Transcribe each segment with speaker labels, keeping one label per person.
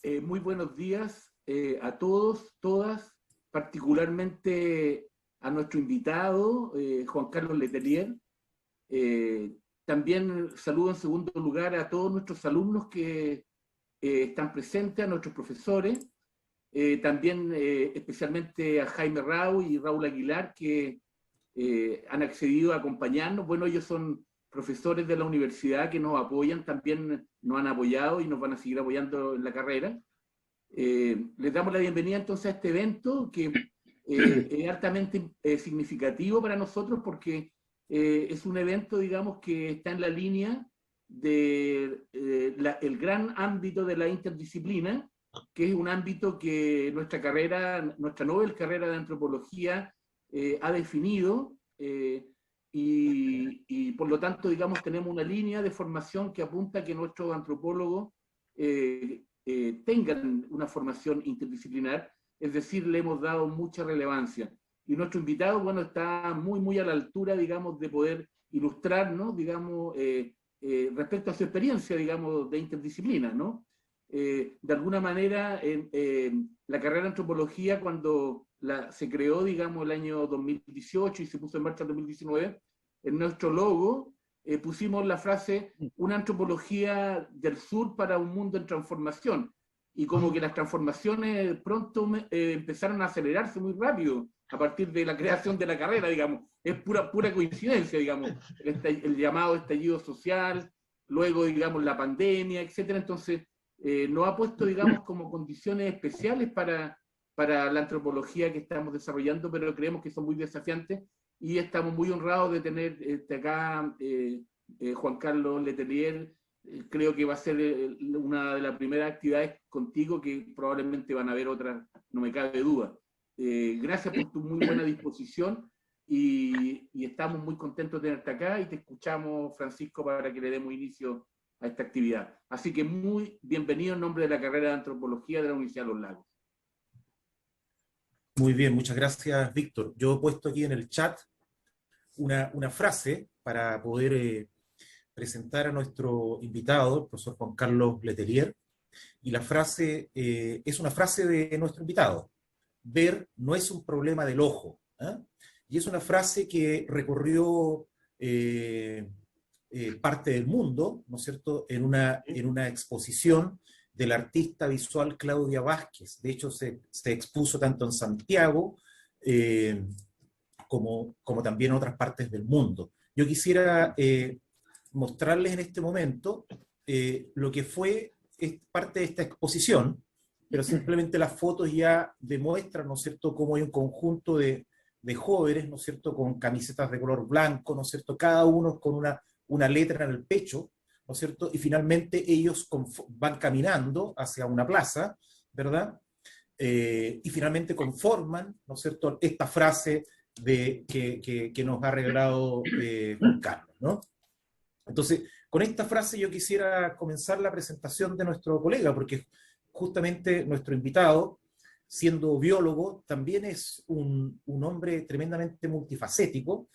Speaker 1: Muy buenos días a todos, todas, particularmente a nuestro invitado, Juan Carlos Letelier. También saludo en segundo lugar a todos nuestros alumnos que están presentes, a nuestros profesores, también especialmente a Jaime Rau y Raúl Aguilar, que han accedido a acompañarnos. Bueno, ellos son profesores de la universidad que nos apoyan, también nos han apoyado y nos van a seguir apoyando en la carrera. Les damos la bienvenida entonces a este evento que es altamente significativo para nosotros porque es un evento, digamos, que está en la línea de el gran ámbito de la interdisciplina, que es un ámbito que nuestra carrera, nuestra novel carrera de antropología ha definido, y por lo tanto, digamos, tenemos una línea de formación que apunta a que nuestros antropólogos tengan una formación interdisciplinar, es decir, le hemos dado mucha relevancia. Y nuestro invitado, bueno, está muy a la altura, digamos, de poder ilustrarnos, digamos, respecto a su experiencia, digamos, de interdisciplina, ¿no? De alguna manera, la carrera de antropología, cuando se creó, digamos, el año 2018 y se puso en marcha en 2019, en nuestro logo pusimos la frase "una antropología del sur para un mundo en transformación", y como que las transformaciones pronto empezaron a acelerarse muy rápido a partir de la creación de la carrera, digamos. Es pura coincidencia, digamos, el llamado estallido social, luego, digamos, la pandemia, etcétera. Entonces, nos ha puesto, digamos, como condiciones especiales para la antropología que estamos desarrollando, pero creemos que son muy desafiantes y estamos muy honrados de tener acá Juan Carlos Letelier. Creo que va a ser una de las primeras actividades contigo, que probablemente van a haber otras, no me cabe duda. Gracias por tu muy buena disposición y estamos muy contentos de tenerte acá y te escuchamos, Francisco, para que le demos inicio a esta actividad. Así que muy bienvenido en nombre de la carrera de antropología de la Universidad de Los Lagos.
Speaker 2: Muy bien, muchas gracias, Víctor. Yo he puesto aquí en el chat una frase para poder presentar a nuestro invitado, el profesor Juan Carlos Letelier, y la frase es una frase de nuestro invitado: ver no es un problema del ojo. Y es una frase que recorrió parte del mundo, ¿no es cierto?, en una exposición del artista visual Claudia Vázquez. De hecho, se expuso tanto en Santiago como también en otras partes del mundo. Yo quisiera mostrarles en este momento lo que fue parte de esta exposición, pero simplemente las fotos ya demuestran, ¿no es cierto?, cómo hay un conjunto de jóvenes, ¿no es cierto?, con camisetas de color blanco, ¿no es cierto?, cada uno con una letra en el pecho, ¿no es cierto?, y finalmente ellos van caminando hacia una plaza, ¿verdad?, y finalmente conforman, ¿no es cierto?, esta frase que nos ha regalado Juan Carlos, ¿no? Entonces, con esta frase yo quisiera comenzar la presentación de nuestro colega, porque justamente nuestro invitado, siendo biólogo, también es un hombre tremendamente multifacético,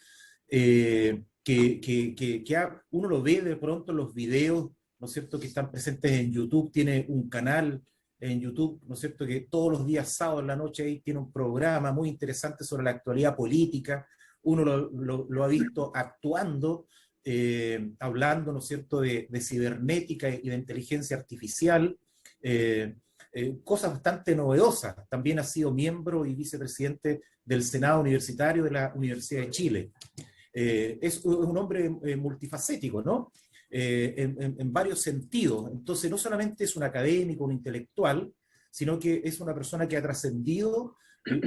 Speaker 2: uno lo ve de pronto en los videos, ¿no es cierto?, que están presentes en YouTube. Tiene un canal en YouTube, ¿no es cierto?, que todos los días sábados en la noche ahí tiene un programa muy interesante sobre la actualidad política. Uno lo ha visto actuando, hablando, ¿no es cierto?, de cibernética y de inteligencia artificial, cosas bastante novedosas. También ha sido miembro y vicepresidente del Senado Universitario de la Universidad de Chile. Es un hombre multifacético, ¿no? En varios sentidos. Entonces, no solamente es un académico, un intelectual, sino que es una persona que ha trascendido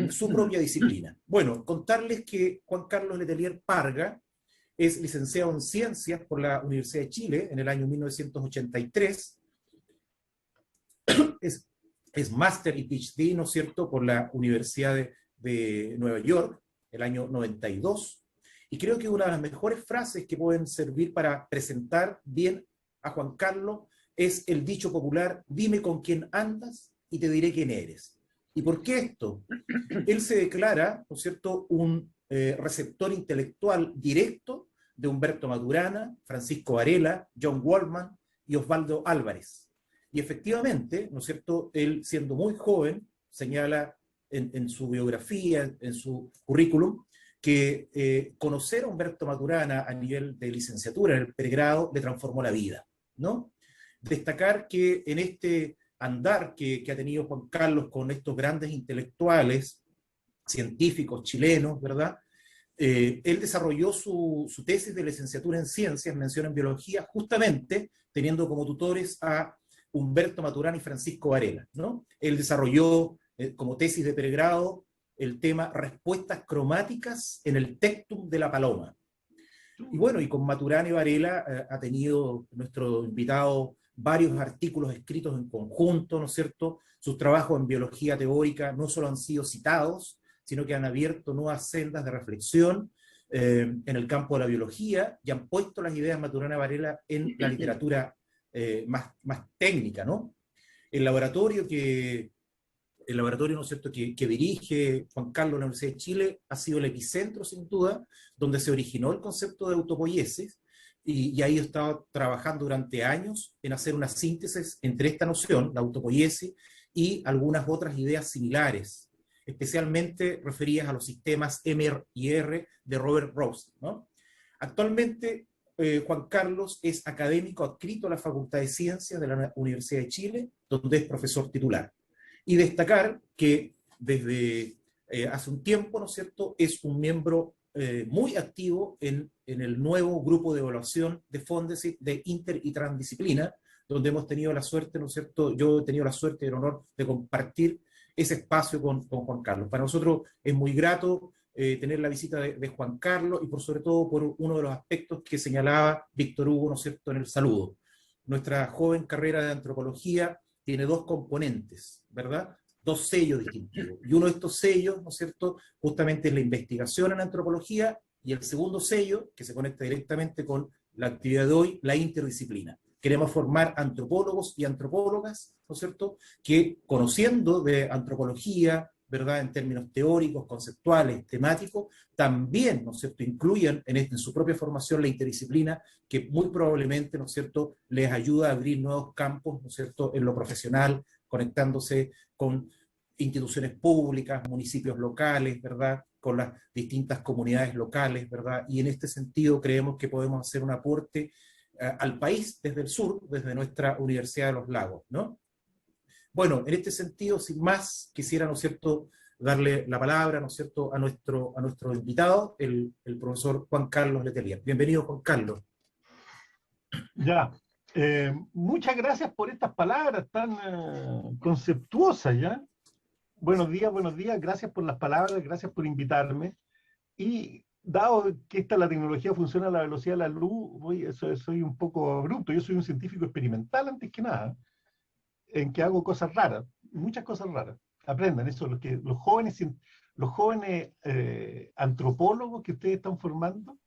Speaker 2: su propia disciplina. Bueno, contarles que Juan Carlos Letelier Parga es licenciado en Ciencias por la Universidad de Chile en el año 1983, es máster y PhD, ¿no es cierto?, por la Universidad de Nueva York, el año 92, y creo que una de las mejores frases que pueden servir para presentar bien a Juan Carlos es el dicho popular: dime con quién andas y te diré quién eres. ¿Y por qué esto? Él se declara, ¿no es cierto?, un receptor intelectual directo de Humberto Maturana, Francisco Varela, John Waldman y Osvaldo Álvarez. Y efectivamente, ¿no es cierto?, él siendo muy joven, señala en su biografía, en su currículum, que conocer a Humberto Maturana a nivel de licenciatura en el pregrado le transformó la vida, ¿no? Destacar que en este andar que ha tenido Juan Carlos con estos grandes intelectuales, científicos chilenos, ¿verdad? Él desarrolló su tesis de licenciatura en ciencias, mención en biología, justamente teniendo como tutores a Humberto Maturana y Francisco Varela, ¿no? Él desarrolló como tesis de pregrado el tema respuestas cromáticas en el tectum de la paloma. Y bueno, y con Maturana y Varela ha tenido nuestro invitado varios artículos escritos en conjunto, ¿no es cierto? Sus trabajos en biología teórica no solo han sido citados, sino que han abierto nuevas sendas de reflexión en el campo de la biología y han puesto las ideas Maturana y Varela en la literatura más técnica, ¿no? El laboratorio, ¿no es cierto?, que dirige Juan Carlos en la Universidad de Chile ha sido el epicentro, sin duda, donde se originó el concepto de autopoiesis, y ahí he estado trabajando durante años en hacer una síntesis entre esta noción, la autopoiesis, y algunas otras ideas similares, especialmente referidas a los sistemas MR y R de Robert Ross, ¿no? Actualmente, Juan Carlos es académico adscrito a la Facultad de Ciencias de la Universidad de Chile, donde es profesor titular. Y destacar que desde hace un tiempo, ¿no es cierto?, es un miembro muy activo en el nuevo grupo de evaluación de Fondesit de inter y transdisciplina, donde hemos tenido la suerte, ¿no es cierto?, yo he tenido la suerte y el honor de compartir ese espacio con Juan Carlos. Para nosotros es muy grato tener la visita de Juan Carlos, y por sobre todo por uno de los aspectos que señalaba Víctor Hugo, ¿no es cierto?, en el saludo. Nuestra joven carrera de antropología tiene dos componentes, ¿verdad? Dos sellos distintivos. Y uno de estos sellos, ¿no es cierto?, justamente es la investigación en antropología, y el segundo sello, que se conecta directamente con la actividad de hoy, la interdisciplina. Queremos formar antropólogos y antropólogas, ¿no es cierto?, que conociendo de antropología, ¿verdad?, en términos teóricos, conceptuales, temáticos, también, ¿no es cierto?, incluyan en su propia formación la interdisciplina, que muy probablemente, ¿no es cierto?, les ayuda a abrir nuevos campos, ¿no es cierto?, en lo profesional, conectándose con instituciones públicas, municipios locales, ¿verdad?, con las distintas comunidades locales, ¿verdad? Y en este sentido creemos que podemos hacer un aporte al país desde el sur, desde nuestra Universidad de los Lagos, ¿no? Bueno, en este sentido, sin más, quisiera, ¿no es cierto?, darle la palabra, ¿no es cierto?, a nuestro invitado, el profesor Juan Carlos Letelier. Bienvenido, Juan Carlos.
Speaker 3: Ya, muchas gracias por estas palabras tan conceptuosas, ¿ya? Buenos días, gracias por las palabras, gracias por invitarme. Y dado que la tecnología funciona a la velocidad de la luz, soy un poco abrupto. Yo soy un científico experimental antes que nada, en que hago cosas raras, muchas cosas raras. Aprendan eso, los jóvenes antropólogos que ustedes están formando,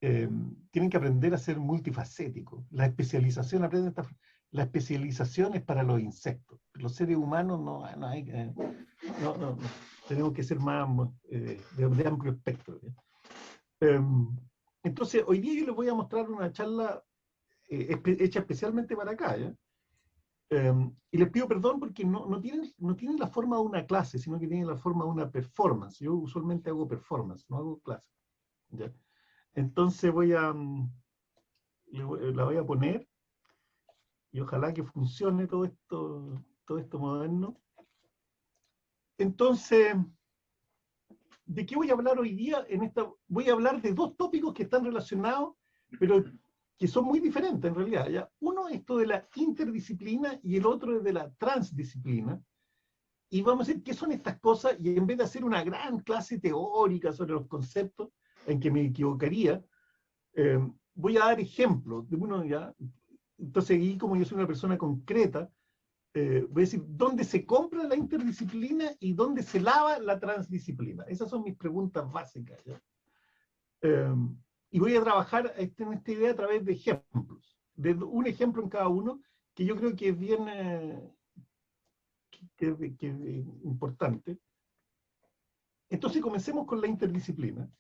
Speaker 3: tienen que aprender a ser multifacéticos. La especialización, la especialización es para los insectos. Los seres humanos no tenemos que ser más de amplio espectro. Entonces, hoy día yo les voy a mostrar una charla hecha especialmente para acá, ¿ya? Y les pido perdón porque no tienen la forma de una clase, sino que tienen la forma de una performance. Yo usualmente hago performance, no hago clase, ¿ya? Entonces la voy a poner, y ojalá que funcione todo esto moderno. Entonces, ¿de qué voy a hablar hoy día? Voy a hablar de dos tópicos que están relacionados, pero que son muy diferentes en realidad, ¿ya? Uno es esto de la interdisciplina y el otro es de la transdisciplina. Y vamos a ver qué son estas cosas, y en vez de hacer una gran clase teórica sobre los conceptos, en que me equivocaría, voy a dar ejemplos de uno, ¿ya? Entonces, aquí, como yo soy una persona concreta, voy a decir dónde se compra la interdisciplina y dónde se lava la transdisciplina. Esas son mis preguntas básicas, ¿ya? Y voy a trabajar en esta idea a través de ejemplos, de un ejemplo en cada uno, que yo creo que es bien importante. Entonces, comencemos con la interdisciplina.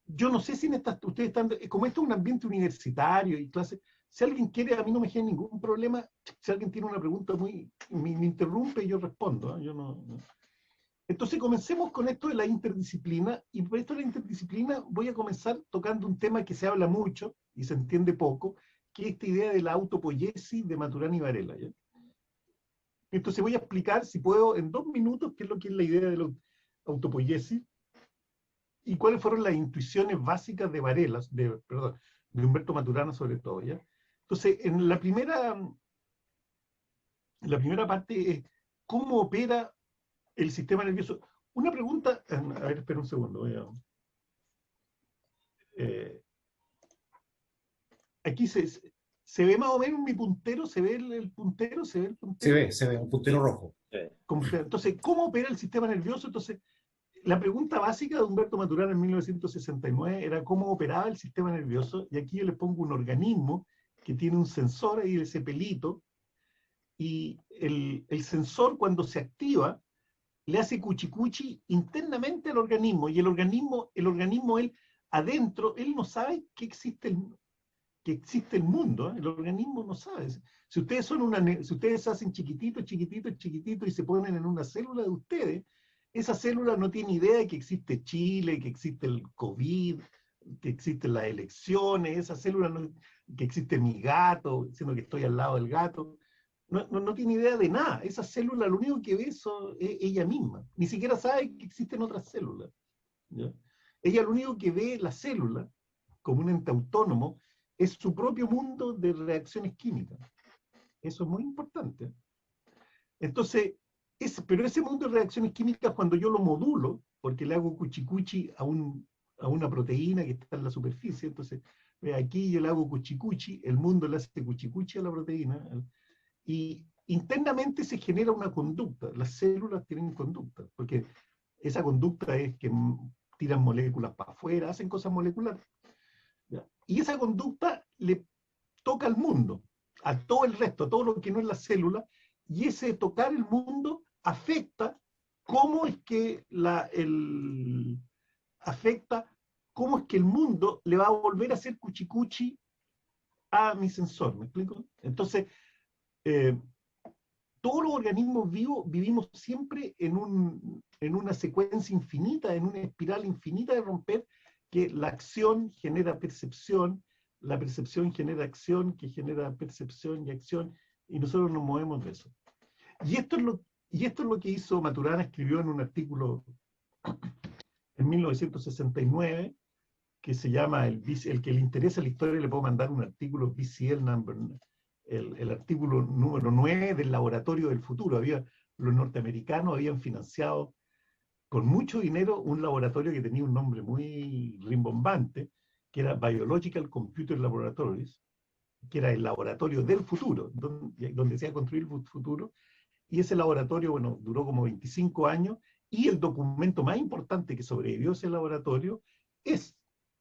Speaker 3: Yo no sé si ustedes están, como esto es un ambiente universitario y clase, Si alguien quiere, a mí no me genera ningún problema. Si alguien tiene una pregunta me interrumpe y yo respondo, ¿eh? Yo no. Entonces comencemos con esto de la interdisciplina, y por esto de la interdisciplina voy a comenzar tocando un tema que se habla mucho y se entiende poco, que es esta idea de la autopoiesis de Maturana y Varela, ¿ya? Entonces voy a explicar, si puedo, en 2 minutos, qué es lo que es la idea de la autopoiesis y cuáles fueron las intuiciones básicas de Varela, perdón, de Humberto Maturana sobre todo, ¿ya? Entonces, en la primera parte es cómo opera el sistema nervioso. Una pregunta, a ver, espera un segundo. Aquí se ve más o menos mi puntero, se ve el puntero, se ve el puntero.
Speaker 2: Se ve, un puntero rojo.
Speaker 3: Entonces, ¿cómo opera el sistema nervioso? Entonces, la pregunta básica de Humberto Maturana en 1969 era cómo operaba el sistema nervioso, y aquí yo le pongo un organismo que tiene un sensor, ahí ese pelito, y el sensor cuando se activa, le hace cuchicuchi internamente al organismo, y el organismo él adentro, él no sabe que existe el mundo, ¿eh? El organismo no sabe. Si ustedes se hacen chiquititos y se ponen en una célula de ustedes, esa célula no tiene idea de que existe Chile, que existe el COVID, que existen las elecciones, esa célula que existe mi gato, siendo que estoy al lado del gato. No tiene idea de nada. Esa célula lo único que ve es ella misma. Ni siquiera sabe que existen otras células, ¿ya? Ella lo único que ve la célula, como un ente autónomo, es su propio mundo de reacciones químicas. Eso es muy importante. Entonces, pero ese mundo de reacciones químicas, cuando yo lo modulo, porque le hago cuchicuchi a una proteína que está en la superficie, entonces aquí yo le hago cuchicuchi, el mundo le hace cuchicuchi a la proteína, y internamente se genera una conducta. Las células tienen conducta, porque esa conducta es que tiran moléculas para afuera, hacen cosas moleculares, ¿ya? Y esa conducta le toca al mundo, a todo el resto, a todo lo que no es la célula, y ese tocar el mundo afecta cómo es que cómo es que el mundo le va a volver a hacer cuchicuchi a mi sensor, ¿me explico? Entonces, todos los organismos vivos vivimos siempre en una secuencia infinita, en una espiral infinita de romper, que la acción genera percepción, la percepción genera acción, que genera percepción y acción, y nosotros nos movemos de eso. Y esto es lo que hizo Maturana, escribió en un artículo en 1969, que se llama, el que le interesa la historia le puedo mandar un artículo, BCL number, el artículo número 9 del Laboratorio del Futuro. Los norteamericanos habían financiado con mucho dinero un laboratorio que tenía un nombre muy rimbombante, que era Biological Computer Laboratories, que era el laboratorio del futuro, donde se iba a construir el futuro. Y ese laboratorio, bueno, duró como 25 años, y el documento más importante que sobrevivió a ese laboratorio es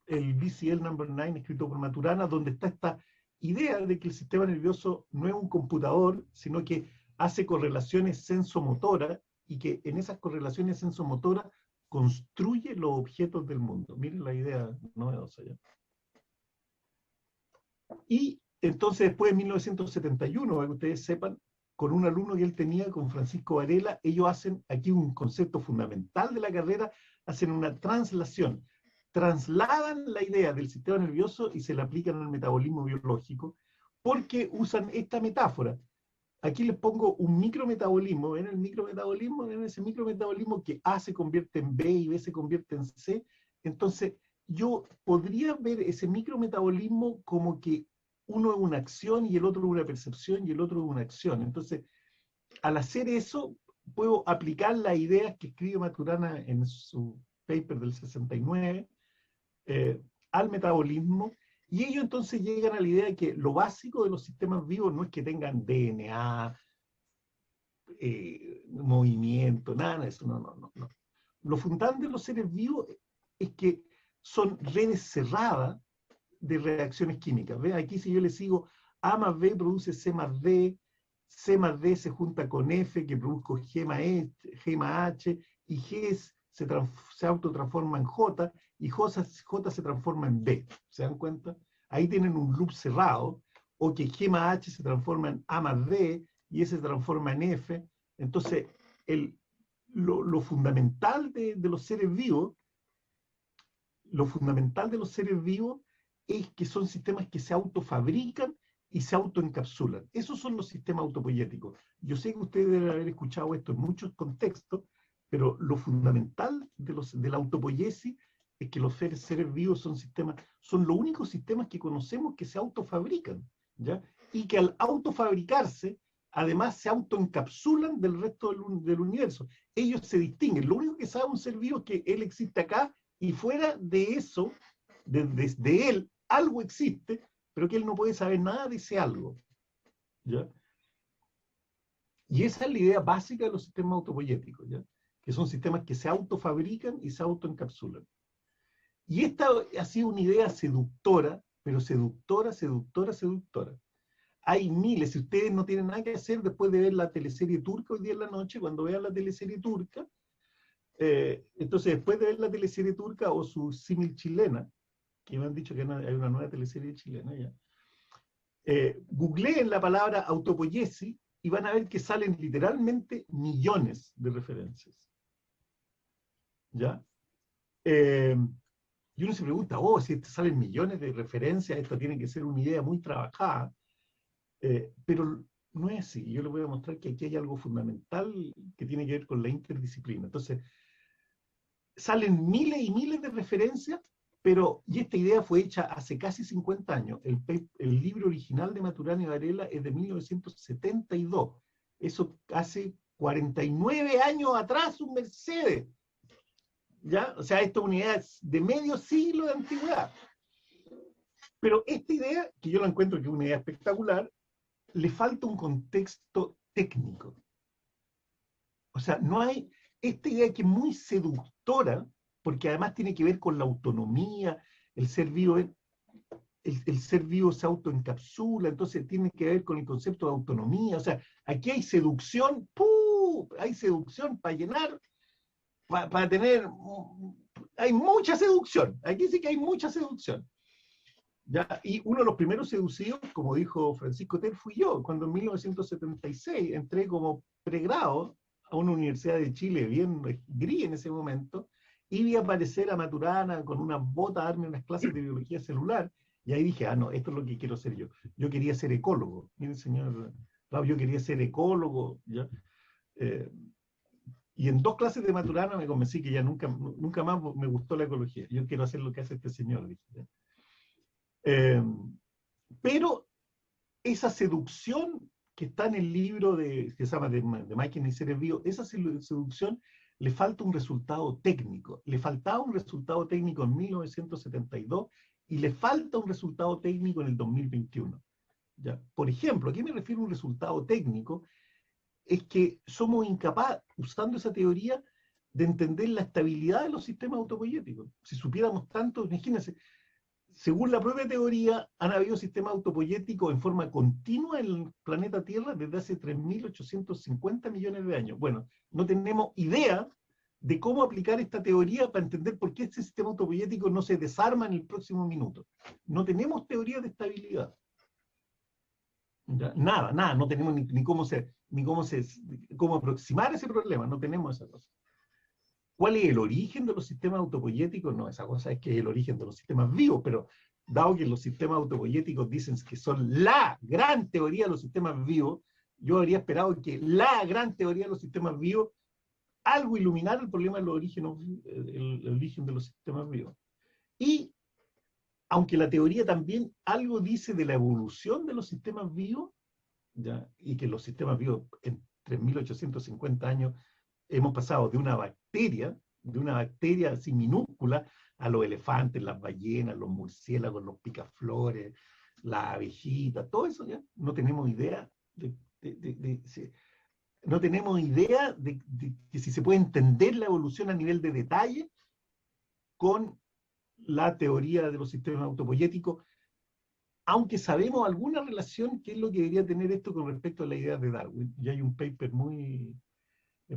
Speaker 3: el BCL number 9, escrito por Maturana, donde está esta idea de que el sistema nervioso no es un computador, sino que hace correlaciones sensomotoras, y que en esas correlaciones sensomotoras construye los objetos del mundo. Miren la idea novedosa ya. Y entonces después de 1971, para que ustedes sepan, con un alumno que él tenía, con Francisco Varela, ellos hacen aquí un concepto fundamental de la carrera, hacen una translación. Trasladan la idea del sistema nervioso y se la aplican al metabolismo biológico, porque usan esta metáfora. Aquí les pongo un micrometabolismo. ¿Ven el micrometabolismo? ¿Ven ese micrometabolismo que A se convierte en B y B se convierte en C? Entonces, yo podría ver ese micrometabolismo como que uno es una acción y el otro es una percepción y el otro es una acción. Entonces, al hacer eso, puedo aplicar las ideas que escribe Maturana en su paper del 69 al metabolismo, y ellos entonces llegan a la idea de que lo básico de los sistemas vivos no es que tengan DNA, movimiento, nada de eso, no. Lo fundante de los seres vivos es que son redes cerradas de reacciones químicas. ¿Ve? Aquí si yo le sigo A más B produce C más D, C más D se junta con F que produzco G más H, y G se autotransforma en J, y J se transforma en B. ¿Se dan cuenta? Ahí tienen un loop cerrado. o que G más H se transforma en A más B, y ese se transforma en F. Entonces, lo fundamental de los seres vivos, es que son sistemas que se autofabrican y se autoencapsulan. Esos son los sistemas autopoyéticos. Yo sé que ustedes deben haber escuchado esto en muchos contextos, pero lo fundamental de la autopoiesis es que los seres vivos son los únicos sistemas que conocemos que se autofabrican, ¿ya? Y que al autofabricarse, además se autoencapsulan del resto del universo. Ellos se distinguen. Lo único que sabe un ser vivo es que él existe acá, y fuera de eso, de él, algo existe, pero que él no puede saber nada de ese algo, ¿ya? Y esa es la idea básica de los sistemas autopoyéticos, ¿ya? Que son sistemas que se autofabrican y se autoencapsulan. Y esta ha sido una idea seductora, pero seductora. Hay miles. Si ustedes no tienen nada que hacer después de ver la teleserie turca hoy día en la noche, cuando vean la teleserie turca, entonces después de ver la teleserie turca o su símil chilena, que me han dicho que hay una nueva teleserie chilena ya, googleen la palabra autopoiesis y van a ver que salen literalmente millones de referencias. ¿Ya? Y uno se pregunta, oh, si salen millones de referencias, esto tiene que ser una idea muy trabajada. Pero no es así. Yo les voy a mostrar que aquí hay algo fundamental que tiene que ver con la interdisciplina. Entonces, salen miles y miles de referencias, y esta idea fue hecha hace casi 50 años. El libro original de Maturana y Varela es de 1972. Eso hace 49 años atrás, un Mercedes. ¿Ya? O sea, esto es una idea de medio siglo de antigüedad. Pero esta idea, que yo la encuentro que es una idea espectacular, le falta un contexto técnico. O sea, no hay esta idea que es muy seductora, porque además tiene que ver con la autonomía, el ser vivo se autoencapsula, entonces tiene que ver con el concepto de autonomía. O sea, aquí hay seducción, ¡pum! Hay seducción para llenar, para tener, hay mucha seducción, aquí sí que hay mucha seducción. ¿Ya? Y uno de los primeros seducidos, como dijo Francisco Ter, fui yo, cuando en 1976 entré como pregrado a una universidad de Chile, bien gris en ese momento, y vi aparecer a Maturana con una bota a darme unas clases de biología celular, y ahí dije, no, esto es lo que quiero ser yo. Yo quería ser ecólogo. Mire, señor, yo quería ser ecólogo, ¿ya? Y en 2 clases de Maturana me convencí que ya nunca más me gustó la ecología. Yo quiero hacer lo que hace este señor, dije, ¿ya? Pero esa seducción que está en el libro que se llama de Máquinas y Seres Vivos, esa seducción le falta un resultado técnico. Le faltaba un resultado técnico en 1972 y le falta un resultado técnico en el 2021. ¿Ya? Por ejemplo, ¿a qué me refiero a un resultado técnico? Es que somos incapaces, usando esa teoría, de entender la estabilidad de los sistemas autopoyéticos. Si supiéramos tanto, imagínense, según la propia teoría, han habido sistemas autopoyéticos en forma continua en el planeta Tierra desde hace 3.850 millones de años. Bueno, no tenemos idea de cómo aplicar esta teoría para entender por qué este sistema autopoyético no se desarma en el próximo minuto. No tenemos teoría de estabilidad. ¿Ya? Nada, no tenemos ni cómo aproximar ese problema, no tenemos esa cosa. ¿Cuál es el origen de los sistemas autopoyéticos? No, esa cosa es que es el origen de los sistemas vivos, pero dado que los sistemas autopoyéticos dicen que son la gran teoría de los sistemas vivos, yo habría esperado que la gran teoría de los sistemas vivos algo iluminara el problema del origen de los sistemas vivos. Y, aunque la teoría también algo dice de la evolución de los sistemas vivos, ¿ya? Y que los sistemas vivos en 3.850 años hemos pasado de una bacteria así minúscula, a los elefantes, las ballenas, los murciélagos, los picaflores, las abejitas, todo eso ya no tenemos idea no tenemos idea de si se puede entender la evolución a nivel de detalle con la teoría de los sistemas autopoyéticos, aunque sabemos alguna relación, qué es lo que debería tener esto con respecto a la idea de Darwin. Y hay un paper muy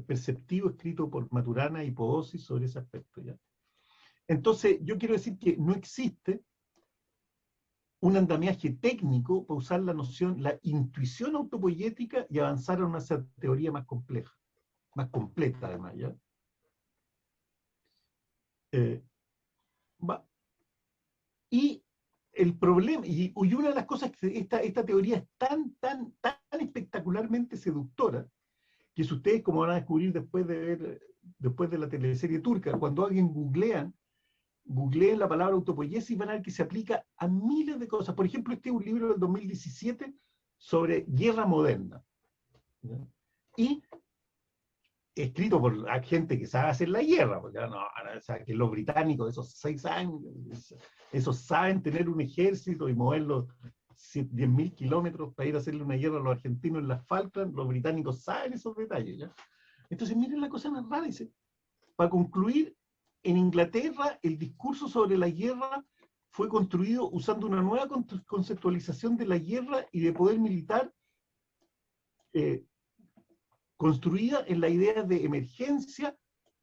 Speaker 3: perceptivo escrito por Maturana y Podosi sobre ese aspecto, ¿ya? Entonces, yo quiero decir que no existe un andamiaje técnico para usar la noción, la intuición autopoyética y avanzar a una teoría más compleja, más completa además, ¿ya? Y el problema, y una de las cosas que esta teoría es tan espectacularmente seductora, que si ustedes, como van a descubrir después de la teleserie turca, cuando alguien googleen la palabra autopoiesis, van a ver que se aplica a miles de cosas. Por ejemplo, este es un libro del 2017 sobre guerra moderna, ¿ya? Y escrito por gente que sabe hacer la guerra, porque no, o sea, que los británicos, esos 6 años, esos saben tener un ejército y moverlos 10.000 kilómetros para ir a hacerle una guerra a los argentinos en las Falklands. Los británicos saben esos detalles, ¿ya? Entonces miren la cosa más rara, dice, para concluir, en Inglaterra el discurso sobre la guerra fue construido usando una nueva conceptualización de la guerra y de poder militar, construida en la idea de emergencia,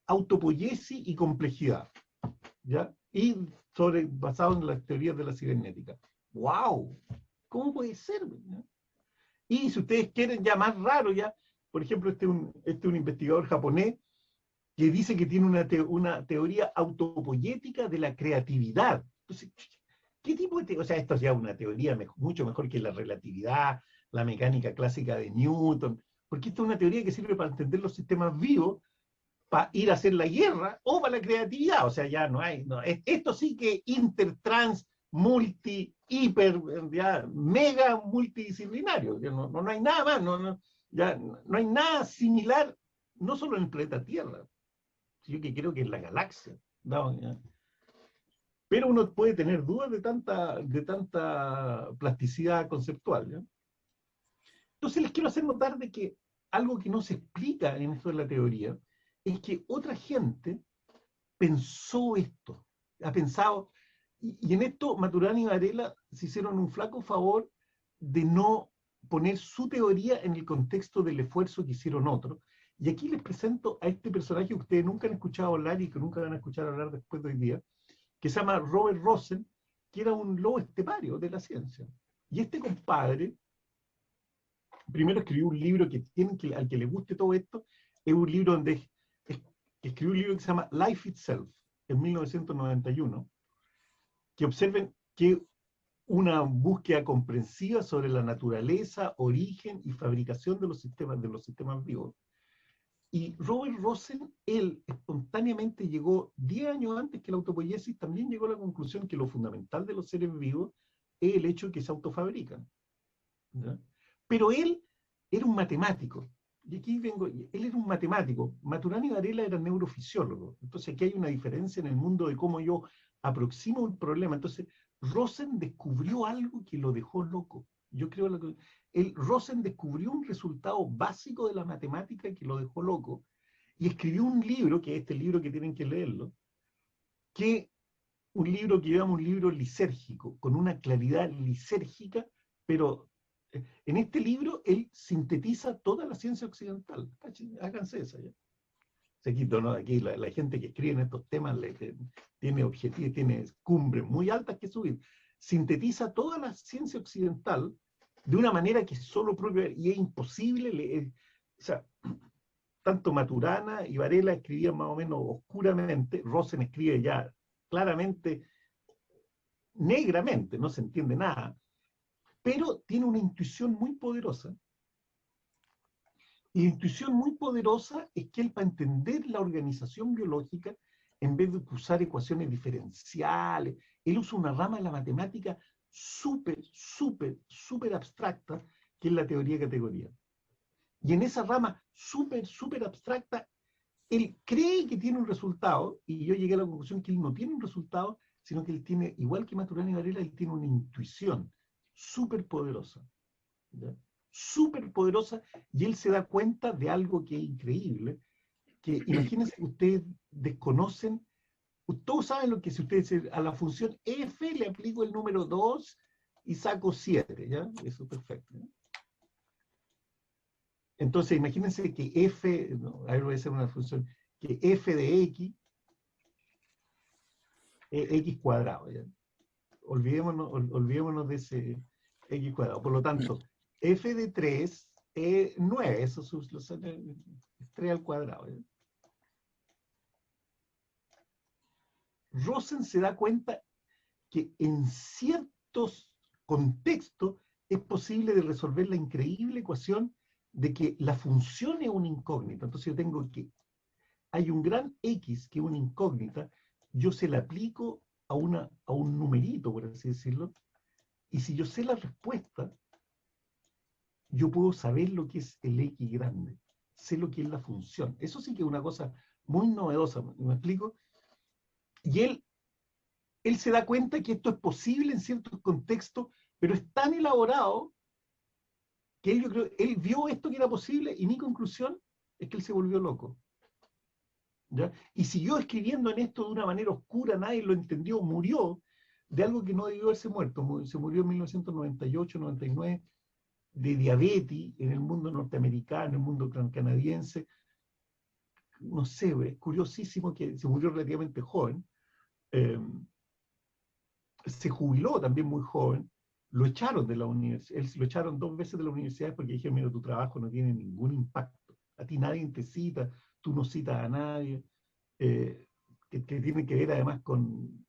Speaker 3: autopoiesis y complejidad, ¿ya? Y basado en las teorías de la cibernética. ¡Wow! ¿Cómo puede ser? ¿Ya? Y si ustedes quieren ya más raro, ya, por ejemplo, este es un investigador japonés que dice que tiene una teoría autopoyética de la creatividad. Entonces, ¿qué tipo de o sea, esto es ya una teoría mucho mejor que la relatividad, la mecánica clásica de Newton, porque esto es una teoría que sirve para entender los sistemas vivos, para ir a hacer la guerra o para la creatividad. O sea, ya no hay, esto sí que intertrans, multi, hiper, ya, mega multidisciplinario. No hay nada más, ya no hay nada similar, no solo en el planeta Tierra, sino que creo que en la galaxia. ¿No? Pero uno puede tener dudas de tanta plasticidad conceptual, ¿ya? Entonces les quiero hacer notar de que algo que no se explica en esto de la teoría es que otra gente pensó esto, ha pensado, y en esto Maturana y Varela se hicieron un flaco favor de no poner su teoría en el contexto del esfuerzo que hicieron otros. Y aquí les presento a este personaje que ustedes nunca han escuchado hablar y que nunca van a escuchar hablar después de hoy día, que se llama Robert Rosen, que era un lobo estepario de la ciencia. Y este compadre primero escribió un libro al que le guste todo esto, es un libro donde escribió un libro que se llama Life Itself, en 1991, que observen que una búsqueda comprensiva sobre la naturaleza, origen y fabricación de los sistemas vivos. Y Robert Rosen, él espontáneamente llegó, 10 años antes que la autopoiesis, también llegó a la conclusión que lo fundamental de los seres vivos es el hecho de que se autofabrican, ¿ya? Pero él era un matemático, y aquí vengo, él era un matemático, Maturana y Varela eran neurofisiólogos, entonces aquí hay una diferencia en el mundo de cómo yo aproximo un problema. Entonces Rosen descubrió algo que lo dejó loco. Yo creo que Rosen descubrió un resultado básico de la matemática que lo dejó loco, y escribió un libro, que es este libro que tienen que leerlo, un libro que llama un libro lisérgico, con una claridad lisérgica, pero en este libro él sintetiza toda la ciencia occidental. Háganse esa ya. Aquí la gente que escribe en estos temas tiene objetivos, tiene cumbres muy altas que subir. Sintetiza toda la ciencia occidental de una manera que es solo propia, y es imposible leer. O sea, tanto Maturana y Varela escribían más o menos oscuramente, Rosen escribe ya claramente, negramente, no se entiende nada, pero tiene una intuición muy poderosa. Y la intuición muy poderosa es que él, para entender la organización biológica, en vez de usar ecuaciones diferenciales, él usa una rama de la matemática súper abstracta, que es la teoría de categoría. Y en esa rama súper abstracta, él cree que tiene un resultado, y yo llegué a la conclusión que él no tiene un resultado, sino que él tiene, igual que Maturana y Varela, él tiene una intuición súper poderosa, ¿ya? Súper poderosa, y él se da cuenta de algo que es increíble, que imagínense que ustedes desconocen, todos saben lo que si ustedes a la función f le aplico el número 2 y saco 7, ¿ya? Eso es perfecto, ¿ya? Entonces imagínense que f, a ver, voy a hacer una función, que f de x es x cuadrado, ¿ya? olvidémonos de ese x cuadrado. Por lo tanto, f de 3 es 9, eso es 3 al cuadrado. Rosen se da cuenta que en ciertos contextos es posible de resolver la increíble ecuación de que la función es una incógnita. Entonces yo tengo que, hay un gran X que es una incógnita, yo se la aplico a un numerito, por así decirlo, y si yo sé la respuesta, yo puedo saber lo que es el X grande, sé lo que es la función. Eso sí que es una cosa muy novedosa, ¿me explico? Y él se da cuenta que esto es posible en ciertos contextos, pero es tan elaborado que yo creo, él vio esto que era posible y mi conclusión es que él se volvió loco. ¿Ya? Y siguió escribiendo en esto de una manera oscura, nadie lo entendió, murió de algo que no debió haberse muerto. Se murió en 1998, 99, de diabetes en el mundo norteamericano, en el mundo canadiense. No sé, es curiosísimo que se murió relativamente joven. Se jubiló también muy joven, lo echaron de la universidad, lo echaron 2 veces de la universidad porque dijeron, mira, tu trabajo no tiene ningún impacto, a ti nadie te cita, tú no citas a nadie, que tiene que ver además con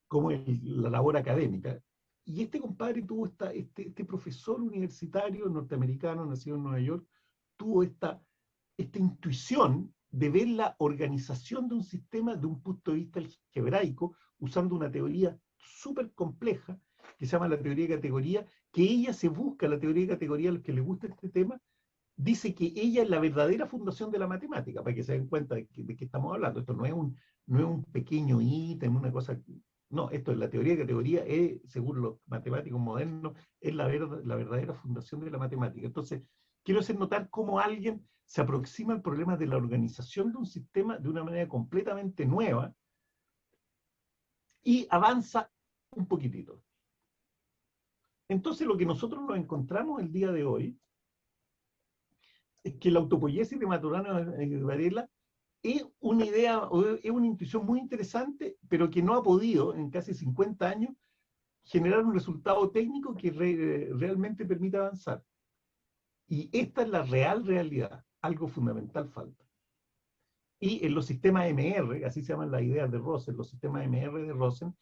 Speaker 3: cómo es la labor académica. Y este compadre tuvo este profesor universitario norteamericano, nacido en Nueva York, tuvo esta intuición de ver la organización de un sistema de un punto de vista algebraico, usando una teoría súper compleja, que se llama la teoría de categoría, que ella se busca, la teoría de categoría, a los que les gusta este tema, dice que ella es la verdadera fundación de la matemática, para que se den cuenta de qué estamos hablando. Esto no es un pequeño ítem, una cosa... No, esto es la teoría de categoría, según los matemáticos modernos, es la verdadera fundación de la matemática. Entonces, quiero hacer notar cómo alguien se aproxima al problema de la organización de un sistema de una manera completamente nueva y avanza un poquitito. Entonces, lo que nosotros nos encontramos el día de hoy es que la autopoiesis de Maturana y Varela es una idea, es una intuición muy interesante, pero que no ha podido, en casi 50 años, generar un resultado técnico que realmente permita avanzar. Y esta es la real realidad, algo fundamental falta. Y en los sistemas MR, así se llaman las ideas de Rosen, los sistemas MR de Rosen,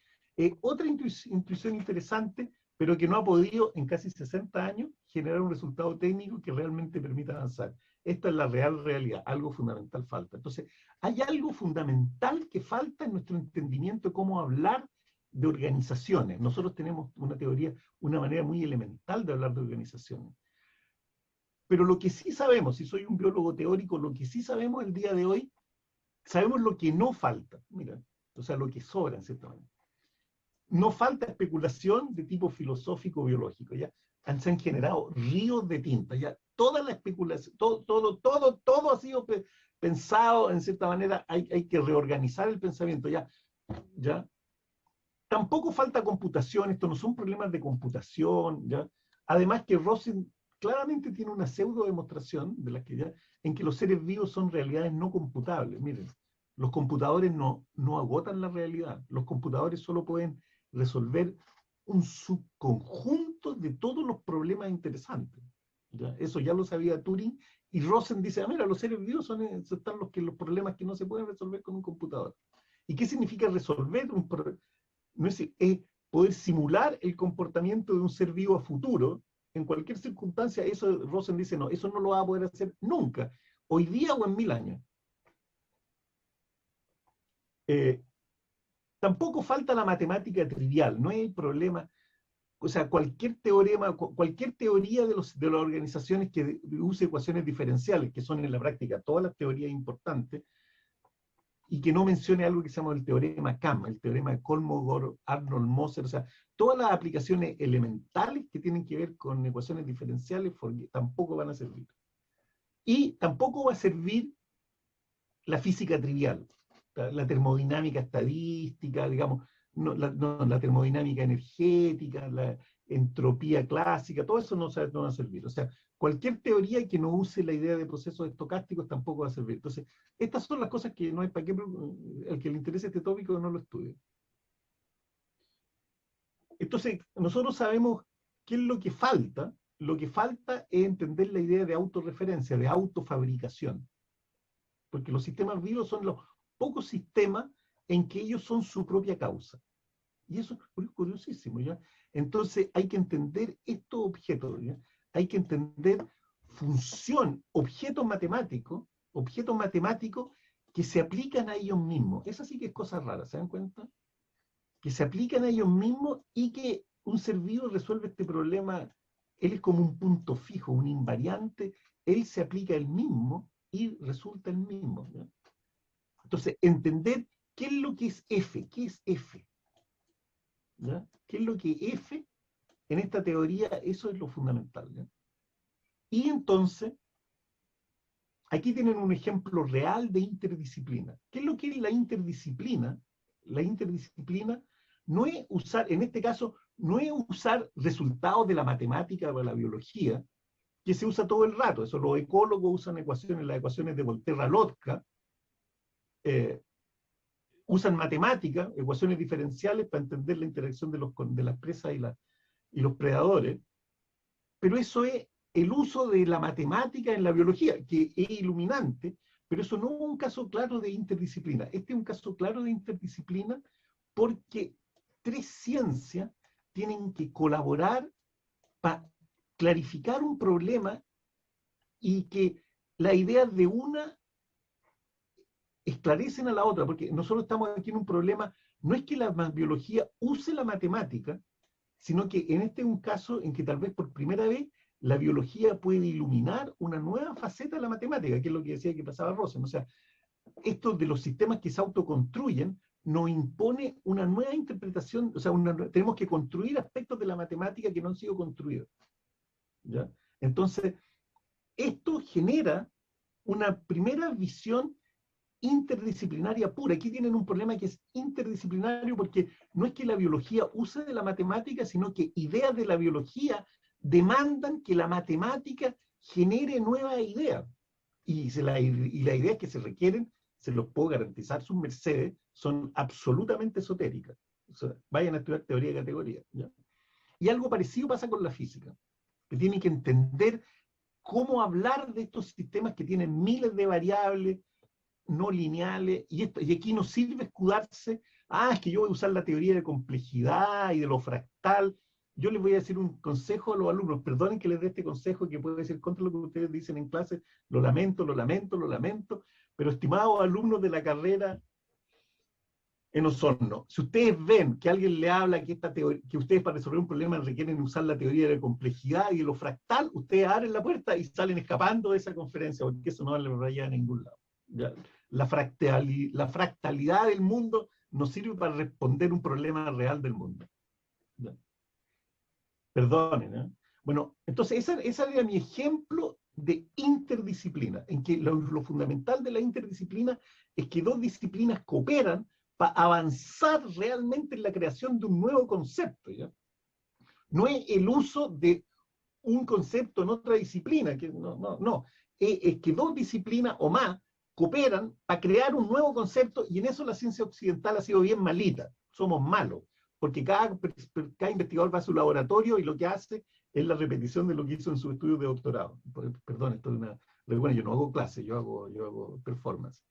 Speaker 3: otra intuición interesante, pero que no ha podido en casi 60 años generar un resultado técnico que realmente permita avanzar. Esta es la real realidad, algo fundamental falta. Entonces, hay algo fundamental que falta en nuestro entendimiento de cómo hablar de organizaciones. Nosotros tenemos una teoría, una manera muy elemental de hablar de organizaciones. Pero lo que sí sabemos, si soy un biólogo teórico, lo que sí sabemos el día de hoy, sabemos lo que no falta, mira, o sea, lo que sobra en cierta manera. No falta especulación de tipo filosófico-biológico, ¿ya? Se han generado ríos de tinta, ¿ya? Toda la especulación, todo ha sido pensado, en cierta manera, hay que reorganizar el pensamiento, ¿ya? Tampoco falta computación, esto no son problemas de computación, ¿ya? Además que Rosen claramente tiene una pseudo demostración de la que ya, en que los seres vivos son realidades no computables. Miren, los computadores no agotan la realidad, los computadores solo pueden resolver un subconjunto de todos los problemas interesantes. ¿Ya? Eso ya lo sabía Turing, y Rosen dice, mira, los seres vivos están los problemas que no se pueden resolver con un computador. ¿Y qué significa resolver un problema? No es poder simular el comportamiento de un ser vivo a futuro, en cualquier circunstancia. Eso Rosen dice, no, eso no lo va a poder hacer nunca, hoy día o en 1000 años. Tampoco falta la matemática trivial, no hay problema. O sea, cualquier teorema, cualquier teoría de las organizaciones que use ecuaciones diferenciales, que son en la práctica todas las teorías importantes, y que no mencione algo que se llama el teorema CAM, el teorema de Kolmogorov-Arnold-Moser, o sea, todas las aplicaciones elementales que tienen que ver con ecuaciones diferenciales tampoco van a servir. Y tampoco va a servir la física trivial, la termodinámica estadística, digamos, la termodinámica energética, la entropía clásica, todo eso no va a servir. O sea, cualquier teoría que no use la idea de procesos estocásticos tampoco va a servir. Entonces, estas son las cosas que no hay para qué, el que le interese este tópico no lo estudie. Entonces, nosotros sabemos qué es lo que falta. Lo que falta es entender la idea de autorreferencia, de autofabricación. Porque los sistemas vivos son los pocos sistemas en que ellos son su propia causa. Y eso es curiosísimo, ¿ya? Entonces hay que entender estos objetos, ¿ya? Hay que entender función, objetos matemáticos que se aplican a ellos mismos. Esa sí que es cosa rara, ¿se dan cuenta? Que se aplican a ellos mismos y que un ser vivo resuelve este problema. Él es como un punto fijo, un invariante, él se aplica a él mismo y resulta el mismo, ¿ya? Entonces, entender qué es lo que es F, qué es F, ¿ya? ¿Qué es lo que F en esta teoría? Eso es lo fundamental, ¿ya? Y entonces, aquí tienen un ejemplo real de interdisciplina. ¿Qué es lo que es la interdisciplina? La interdisciplina no es usar, en este caso, no es usar resultados de la matemática o de la biología, que se usa todo el rato. Eso los ecólogos usan ecuaciones, las ecuaciones de Volterra-Lotka, usan matemáticas, ecuaciones diferenciales para entender la interacción de las presas y los predadores, pero eso es el uso de la matemática en la biología, que es iluminante, pero eso no es un caso claro de interdisciplina. Este es un caso claro de interdisciplina porque tres ciencias tienen que colaborar para clarificar un problema y que las ideas de una esclarecen a la otra, porque nosotros estamos aquí en un problema, no es que la biología use la matemática, sino que en este es un caso en que tal vez por primera vez la biología puede iluminar una nueva faceta de la matemática, que es lo que decía que pasaba Rosen. O sea, esto de los sistemas que se autoconstruyen nos impone una nueva interpretación, o sea, tenemos que construir aspectos de la matemática que no han sido construidos, ¿ya? Entonces, esto genera una primera visión interdisciplinaria pura. Aquí tienen un problema que es interdisciplinario porque no es que la biología use de la matemática, sino que ideas de la biología demandan que la matemática genere nuevas ideas. Y las ideas que se requieren, se los puedo garantizar, sus mercedes, son absolutamente esotéricas. O sea, vayan a estudiar teoría de categoría, ¿ya? Y algo parecido pasa con la física, que tienen que entender cómo hablar de estos sistemas que tienen miles de variables no lineales, y aquí nos sirve escudarse, es que yo voy a usar la teoría de complejidad y de lo fractal. Yo les voy a decir un consejo a los alumnos, perdonen que les dé este consejo que puede ser contra lo que ustedes dicen en clase, lo lamento, pero estimados alumnos de la carrera en Osorno, si ustedes ven que alguien le habla que ustedes para resolver un problema requieren usar la teoría de complejidad y de lo fractal, ustedes abren la puerta y salen escapando de esa conferencia, porque eso no les raya a ningún lado. ¿Ya? La fractalidad del mundo nos sirve para responder un problema real del mundo. ¿Ya? Perdonen, ¿eh? Bueno, entonces ese era mi ejemplo de interdisciplina, en que lo fundamental de la interdisciplina es que dos disciplinas cooperan para avanzar realmente en la creación de un nuevo concepto, ¿ya? No es el uso de un concepto en otra disciplina, que no. Es que dos disciplinas o más cooperan para crear un nuevo concepto, y en eso la ciencia occidental ha sido bien malita. Somos malos, porque cada investigador va a su laboratorio y lo que hace es la repetición de lo que hizo en su estudio de doctorado. Perdón, esto es una... Bueno, yo no hago clase, yo hago performance.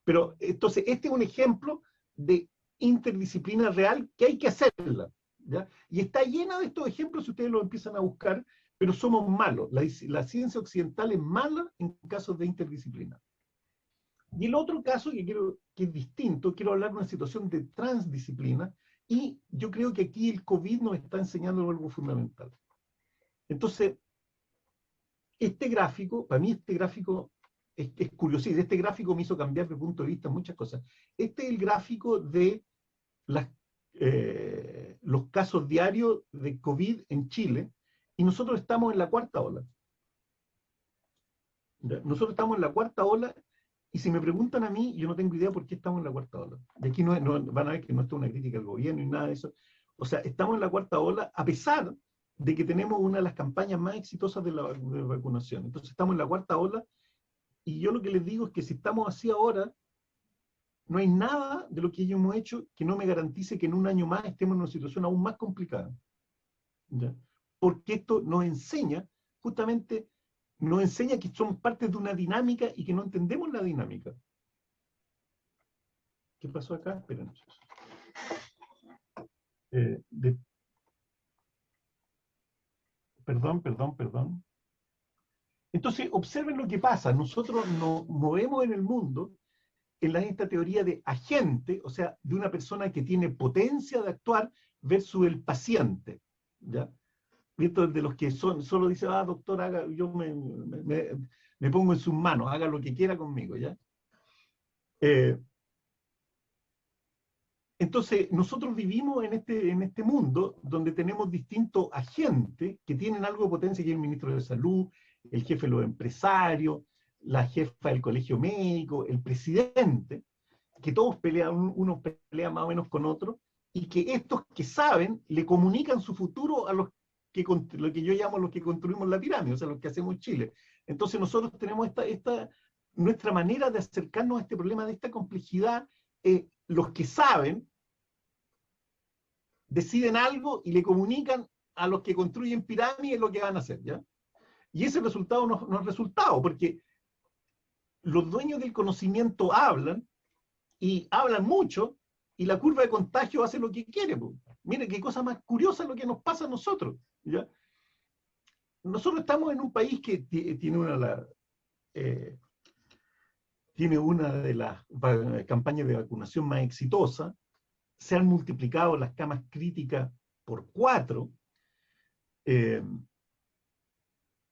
Speaker 3: Pero entonces, este es un ejemplo de interdisciplina real que hay que hacerla, ¿ya? Y está llena de estos ejemplos si ustedes los empiezan a buscar, pero somos malos. La ciencia occidental es mala en casos de interdisciplina. Y el otro caso que es distinto, quiero hablar de una situación de transdisciplina, y yo creo que aquí el COVID nos está enseñando algo fundamental. Entonces, este gráfico, para mí este gráfico es curiosísimo. Este gráfico me hizo cambiar de punto de vista muchas cosas. Este es el gráfico de los casos diarios de COVID en Chile, y nosotros estamos en la cuarta ola. Nosotros estamos en la cuarta ola, y si me preguntan a mí, yo no tengo idea por qué estamos en la cuarta ola. De aquí van a ver que no está una crítica al gobierno y nada de eso. O sea, estamos en la cuarta ola a pesar de que tenemos una de las campañas más exitosas de vacunación. Entonces estamos en la cuarta ola, y yo lo que les digo es que si estamos así ahora, no hay nada de lo que ellos hemos hecho que no me garantice que en un año más estemos en una situación aún más complicada. ¿Ya? Porque esto nos enseña, justamente, nos enseña que somos parte de una dinámica y que no entendemos la dinámica. ¿Qué pasó acá? Esperen. Perdón. Entonces, observen lo que pasa. Nosotros nos movemos en el mundo en esta teoría de agente, o sea, de una persona que tiene potencia de actuar versus el paciente. ¿Ya? Esto es de los que solo dice, doctor, haga, yo me pongo en sus manos, haga lo que quiera conmigo. ¿Ya? Entonces, nosotros vivimos en este mundo donde tenemos distintos agentes que tienen algo de potencia, que es el ministro de Salud, el jefe de los empresarios, la jefa del colegio médico, el presidente, que todos pelean, unos pelean más o menos con otros, y que estos que saben le comunican su futuro a los que, lo que yo llamo los que construimos la pirámide, o sea, los que hacemos Chile. Entonces nosotros tenemos nuestra manera de acercarnos a este problema de esta complejidad, los que saben deciden algo y le comunican a los que construyen pirámides lo que van a hacer, ¿ya? Y ese resultado no es resultado, porque los dueños del conocimiento hablan, y hablan mucho, y la curva de contagio hace lo que quiere. Pues. Miren qué cosa más curiosa lo que nos pasa a nosotros, ¿ya? Nosotros estamos en un país que tiene una de las campañas de vacunación más exitosas. Se han multiplicado las camas críticas por 4,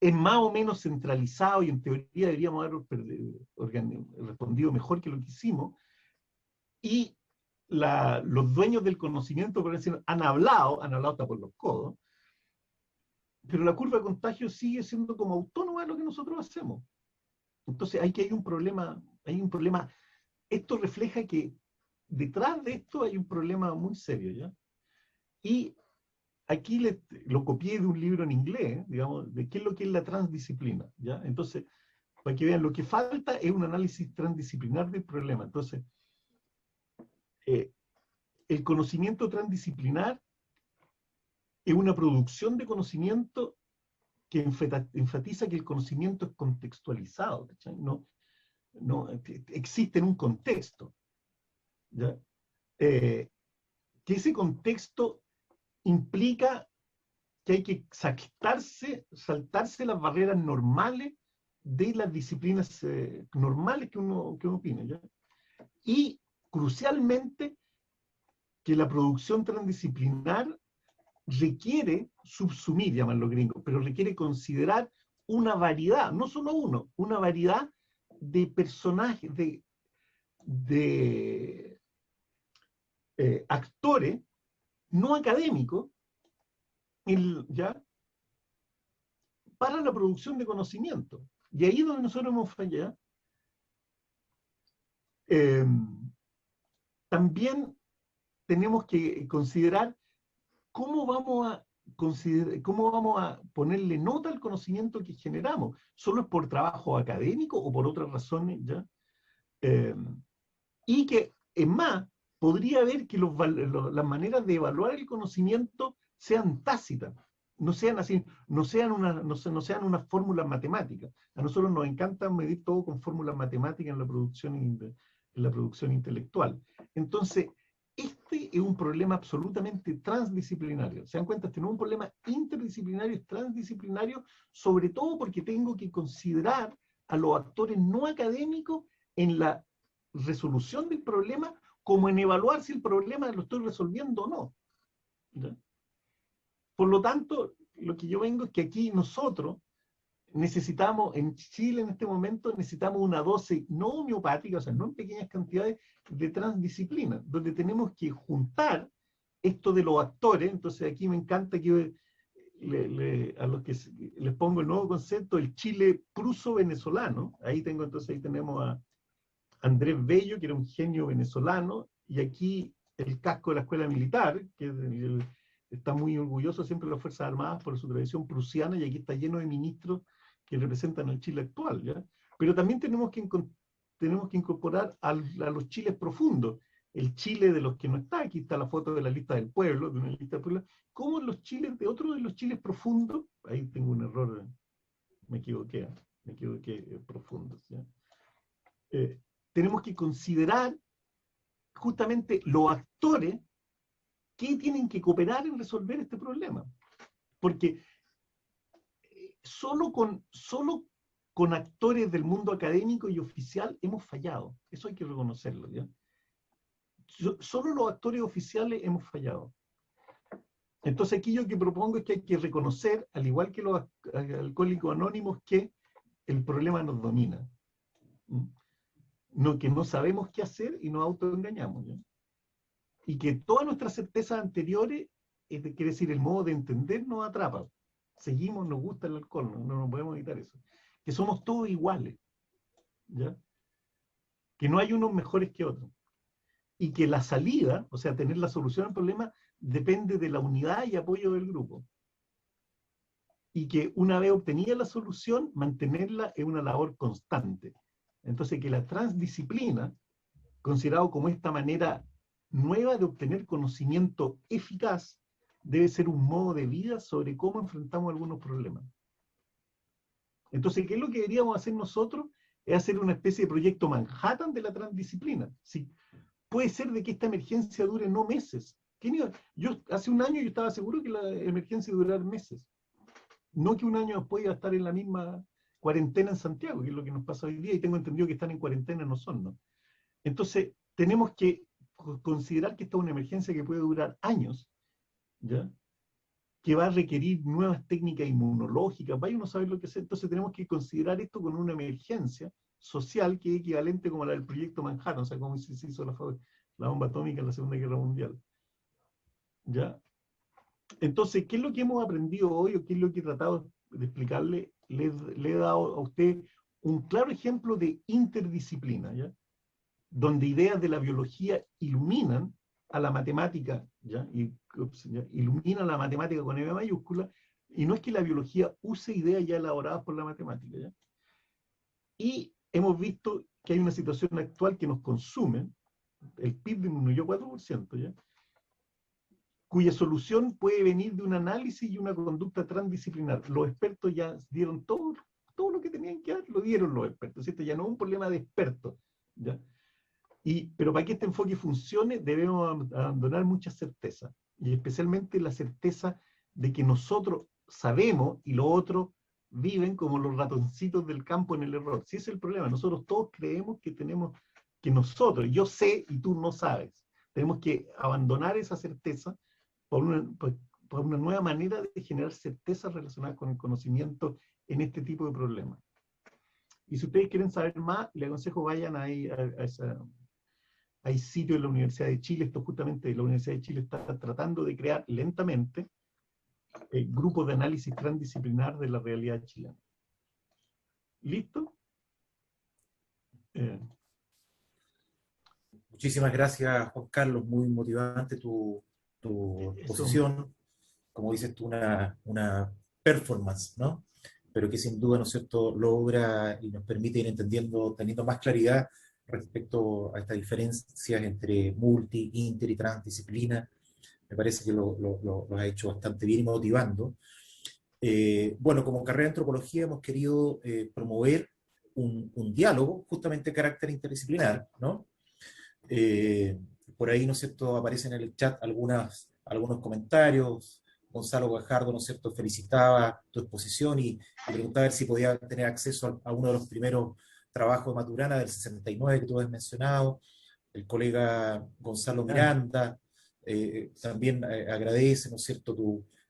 Speaker 3: es más o menos centralizado y en teoría deberíamos haber respondido mejor que lo que hicimos, y los dueños del conocimiento por decir, han hablado hasta por los codos, pero la curva de contagio sigue siendo como autónoma de lo que nosotros hacemos. Entonces hay un problema. Esto refleja que detrás de esto hay un problema muy serio, ¿ya? Y aquí lo copié de un libro en inglés, digamos, de qué es lo que es la transdisciplina, ¿ya? Entonces, para que vean, lo que falta es un análisis transdisciplinar del problema. Entonces, el conocimiento transdisciplinar es una producción de conocimiento que enfatiza que el conocimiento es contextualizado, ¿cachai? No existe en un contexto, ¿ya? Que ese contexto implica que hay que saltarse las barreras normales de las disciplinas normales que uno opina, ¿ya? Y, crucialmente, que la producción transdisciplinar requiere subsumir, llaman los gringos, pero requiere considerar una variedad, no solo uno, una variedad de personajes, de actores no académicos, ¿ya? Para la producción de conocimiento. Y ahí es donde nosotros hemos fallado. También tenemos que considerar cómo vamos a ponerle nota al conocimiento que generamos. ¿Solo es por trabajo académico o por otras razones? ¿Ya? Y que, es más, podría haber que las maneras de evaluar el conocimiento sean tácitas, no sean así, no sean unas fórmulas matemáticas. A nosotros nos encanta medir todo con fórmulas matemáticas en la producción intelectual. Entonces, este es un problema absolutamente transdisciplinario. ¿Se dan cuenta? Este no es un problema interdisciplinario, es transdisciplinario, sobre todo porque tengo que considerar a los actores no académicos en la resolución del problema, como en evaluar si el problema lo estoy resolviendo o no. ¿Ya? Por lo tanto, lo que yo vengo es que aquí nosotros necesitamos, en Chile en este momento, necesitamos una dosis no homeopática, o sea, no en pequeñas cantidades, de transdisciplina, donde tenemos que juntar esto de los actores. Entonces aquí me encanta que a los que les pongo el nuevo concepto, el Chile pruso-venezolano. Ahí tenemos a Andrés Bello, que era un genio venezolano, y aquí el casco de la escuela militar, que está muy orgulloso siempre de las Fuerzas Armadas por su tradición prusiana, y aquí está lleno de ministros que representan al Chile actual, ¿ya? Pero también tenemos que tenemos que incorporar a los chiles profundos. El Chile de los que no está, aquí está la foto de la lista del pueblo, de una lista del pueblo, como los chiles de otros de los chiles profundos, ahí tengo un error, me equivoqué profundos. ¿Ya? Tenemos que considerar justamente los actores que tienen que cooperar en resolver este problema. Porque solo con actores del mundo académico y oficial hemos fallado. Eso hay que reconocerlo. ¿Ya? Solo los actores oficiales hemos fallado. Entonces aquí yo que propongo es que hay que reconocer, al igual que los alcohólicos anónimos, que el problema nos domina. No, que no sabemos qué hacer y nos autoengañamos. ¿Ya? Y que todas nuestras certezas anteriores, quiere decir, el modo de entender, nos atrapa. Seguimos, nos gusta el alcohol, no nos podemos evitar eso. Que somos todos iguales. ¿Ya? Que no hay unos mejores que otros. Y que la salida, o sea, tener la solución al problema, depende de la unidad y apoyo del grupo. Y que una vez obtenida la solución, mantenerla es una labor constante. Entonces, que la transdisciplina, considerado como esta manera nueva de obtener conocimiento eficaz, debe ser un modo de vida sobre cómo enfrentamos algunos problemas. Entonces, ¿qué es lo que deberíamos hacer nosotros? Es hacer una especie de proyecto Manhattan de la transdisciplina. ¿Sí? Puede ser de que esta emergencia dure no meses. Hace un año yo estaba seguro que la emergencia iba a durar meses. No que un año después iba a estar en la misma cuarentena en Santiago, que es lo que nos pasa hoy día, y tengo entendido que están en cuarentena, no son, ¿no? Entonces, tenemos que considerar que esta es una emergencia que puede durar años, ¿ya? Que va a requerir nuevas técnicas inmunológicas, vaya uno a saber lo que es. Entonces tenemos que considerar esto con una emergencia social que es equivalente como la del proyecto Manhattan, o sea, como se hizo la bomba atómica en la Segunda Guerra Mundial. ¿Ya? Entonces, ¿qué es lo que hemos aprendido hoy o qué es lo que he tratado de explicarle? Le he dado a usted un claro ejemplo de interdisciplina, ¿ya? Donde ideas de la biología iluminan a la matemática, ¿ya? Iluminan la matemática con M mayúscula, y no es que la biología use ideas ya elaboradas por la matemática, ¿ya? Y hemos visto que hay una situación actual que nos consume, el PIB disminuyó 4%, ¿ya? Cuya solución puede venir de un análisis y una conducta transdisciplinar. Los expertos ya dieron todo lo que tenían que dar, lo dieron los expertos, ¿cierto? Ya no es un problema de expertos, ¿ya? Pero para que este enfoque funcione, debemos abandonar muchas certezas, y especialmente la certeza de que nosotros sabemos y los otros viven como los ratoncitos del campo en el error. Si ese es el problema, nosotros todos creemos que yo sé y tú no sabes. Tenemos que abandonar esa certeza por una nueva manera de generar certezas relacionadas con el conocimiento en este tipo de problemas. Y si ustedes quieren saber más, les aconsejo vayan ahí hay sitio en la Universidad de Chile. Esto justamente la Universidad de Chile está tratando de crear lentamente grupos de análisis transdisciplinar de la realidad chilena. ¿Listo?
Speaker 2: Muchísimas gracias, Juan Carlos. Muy motivante tu exposición. Como dices tú, una performance, ¿no? Pero que sin duda, ¿no es cierto?, logra y nos permite ir entendiendo, teniendo más claridad respecto a estas diferencias entre multi, inter y transdisciplina. Me parece que lo ha hecho bastante bien y motivando. Bueno, como carrera de antropología hemos querido promover un diálogo justamente de carácter interdisciplinar, ¿no? Por ahí, ¿no es cierto?, aparecen en el chat algunos comentarios. Gonzalo Guajardo, ¿no es cierto?, felicitaba tu exposición y preguntaba a ver si podía tener acceso a uno de los primeros trabajos de Maturana del 69 que tú has mencionado. El colega Gonzalo Miranda también agradece, ¿no es cierto?,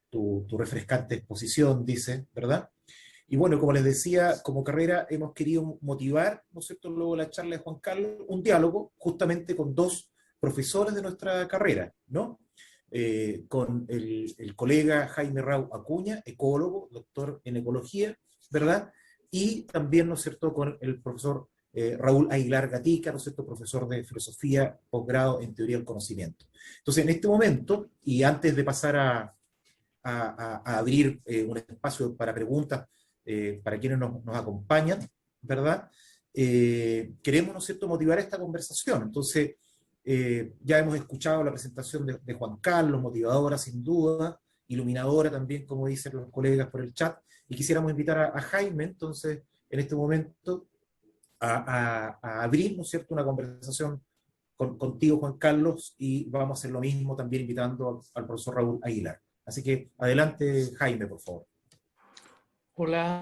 Speaker 2: tu refrescante exposición, dice, ¿verdad? Y bueno, como les decía, como carrera hemos querido motivar, ¿no es cierto?, luego de la charla de Juan Carlos, un diálogo justamente con dos profesores de nuestra carrera, ¿no? Con el colega Jaime Rau Acuña, ecólogo, doctor en ecología, ¿verdad? Y también, ¿no es cierto?, con el profesor Raúl Aguilar Gatica, ¿no es cierto?, profesor de filosofía, posgrado en teoría del conocimiento. Entonces, en este momento, y antes de pasar a abrir un espacio para preguntas para quienes nos acompañan, ¿verdad? queremos, ¿no es cierto?, motivar esta conversación. Entonces, ya hemos escuchado la presentación de Juan Carlos, motivadora sin duda, iluminadora también, como dicen los colegas por el chat, y quisiéramos invitar a Jaime, entonces, en este momento, a abrir, ¿no es cierto?, una conversación contigo, Juan Carlos, y vamos a hacer lo mismo también invitando al profesor Raúl Aguilar. Así que adelante, Jaime, por favor.
Speaker 4: Hola,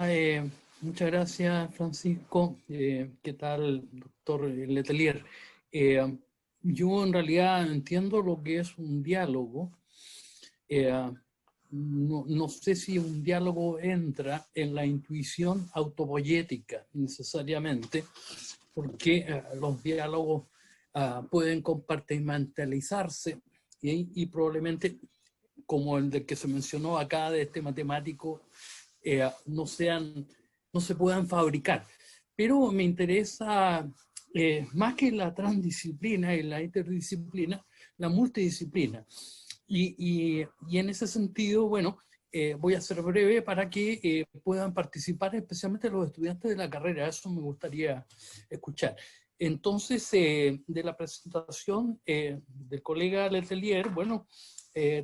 Speaker 4: muchas gracias, Francisco. ¿Qué tal, doctor Letelier? Yo en realidad entiendo lo que es un diálogo. No sé si un diálogo entra en la intuición autopoyética necesariamente, porque los diálogos pueden compartimentalizarse y probablemente, como el de que se mencionó acá de este matemático, no se puedan fabricar. Pero me interesa, más que la transdisciplina y la interdisciplina, la multidisciplina. Y en ese sentido, bueno, voy a ser breve para que puedan participar especialmente los estudiantes de la carrera. Eso me gustaría escuchar. Entonces, de la presentación del colega Letelier, bueno,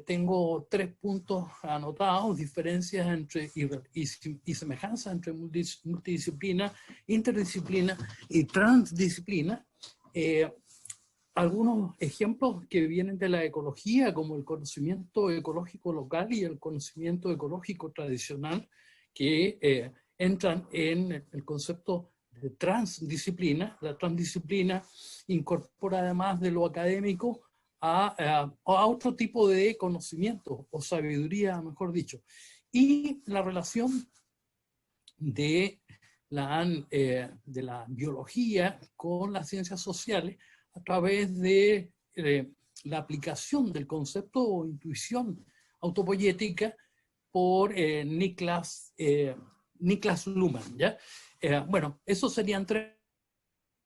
Speaker 4: tengo 3 puntos anotados: diferencias entre y semejanzas entre multidisciplina, interdisciplina y transdisciplina. Algunos ejemplos que vienen de la ecología, como el conocimiento ecológico local y el conocimiento ecológico tradicional, que entran en el concepto de transdisciplina. La transdisciplina incorpora, además de lo académico, a otro tipo de conocimiento o sabiduría, mejor dicho. Y la relación de la biología con las ciencias sociales a través de la aplicación del concepto o intuición autopoyética por Niklas Luhmann, ¿ya? Bueno, esos serían 3,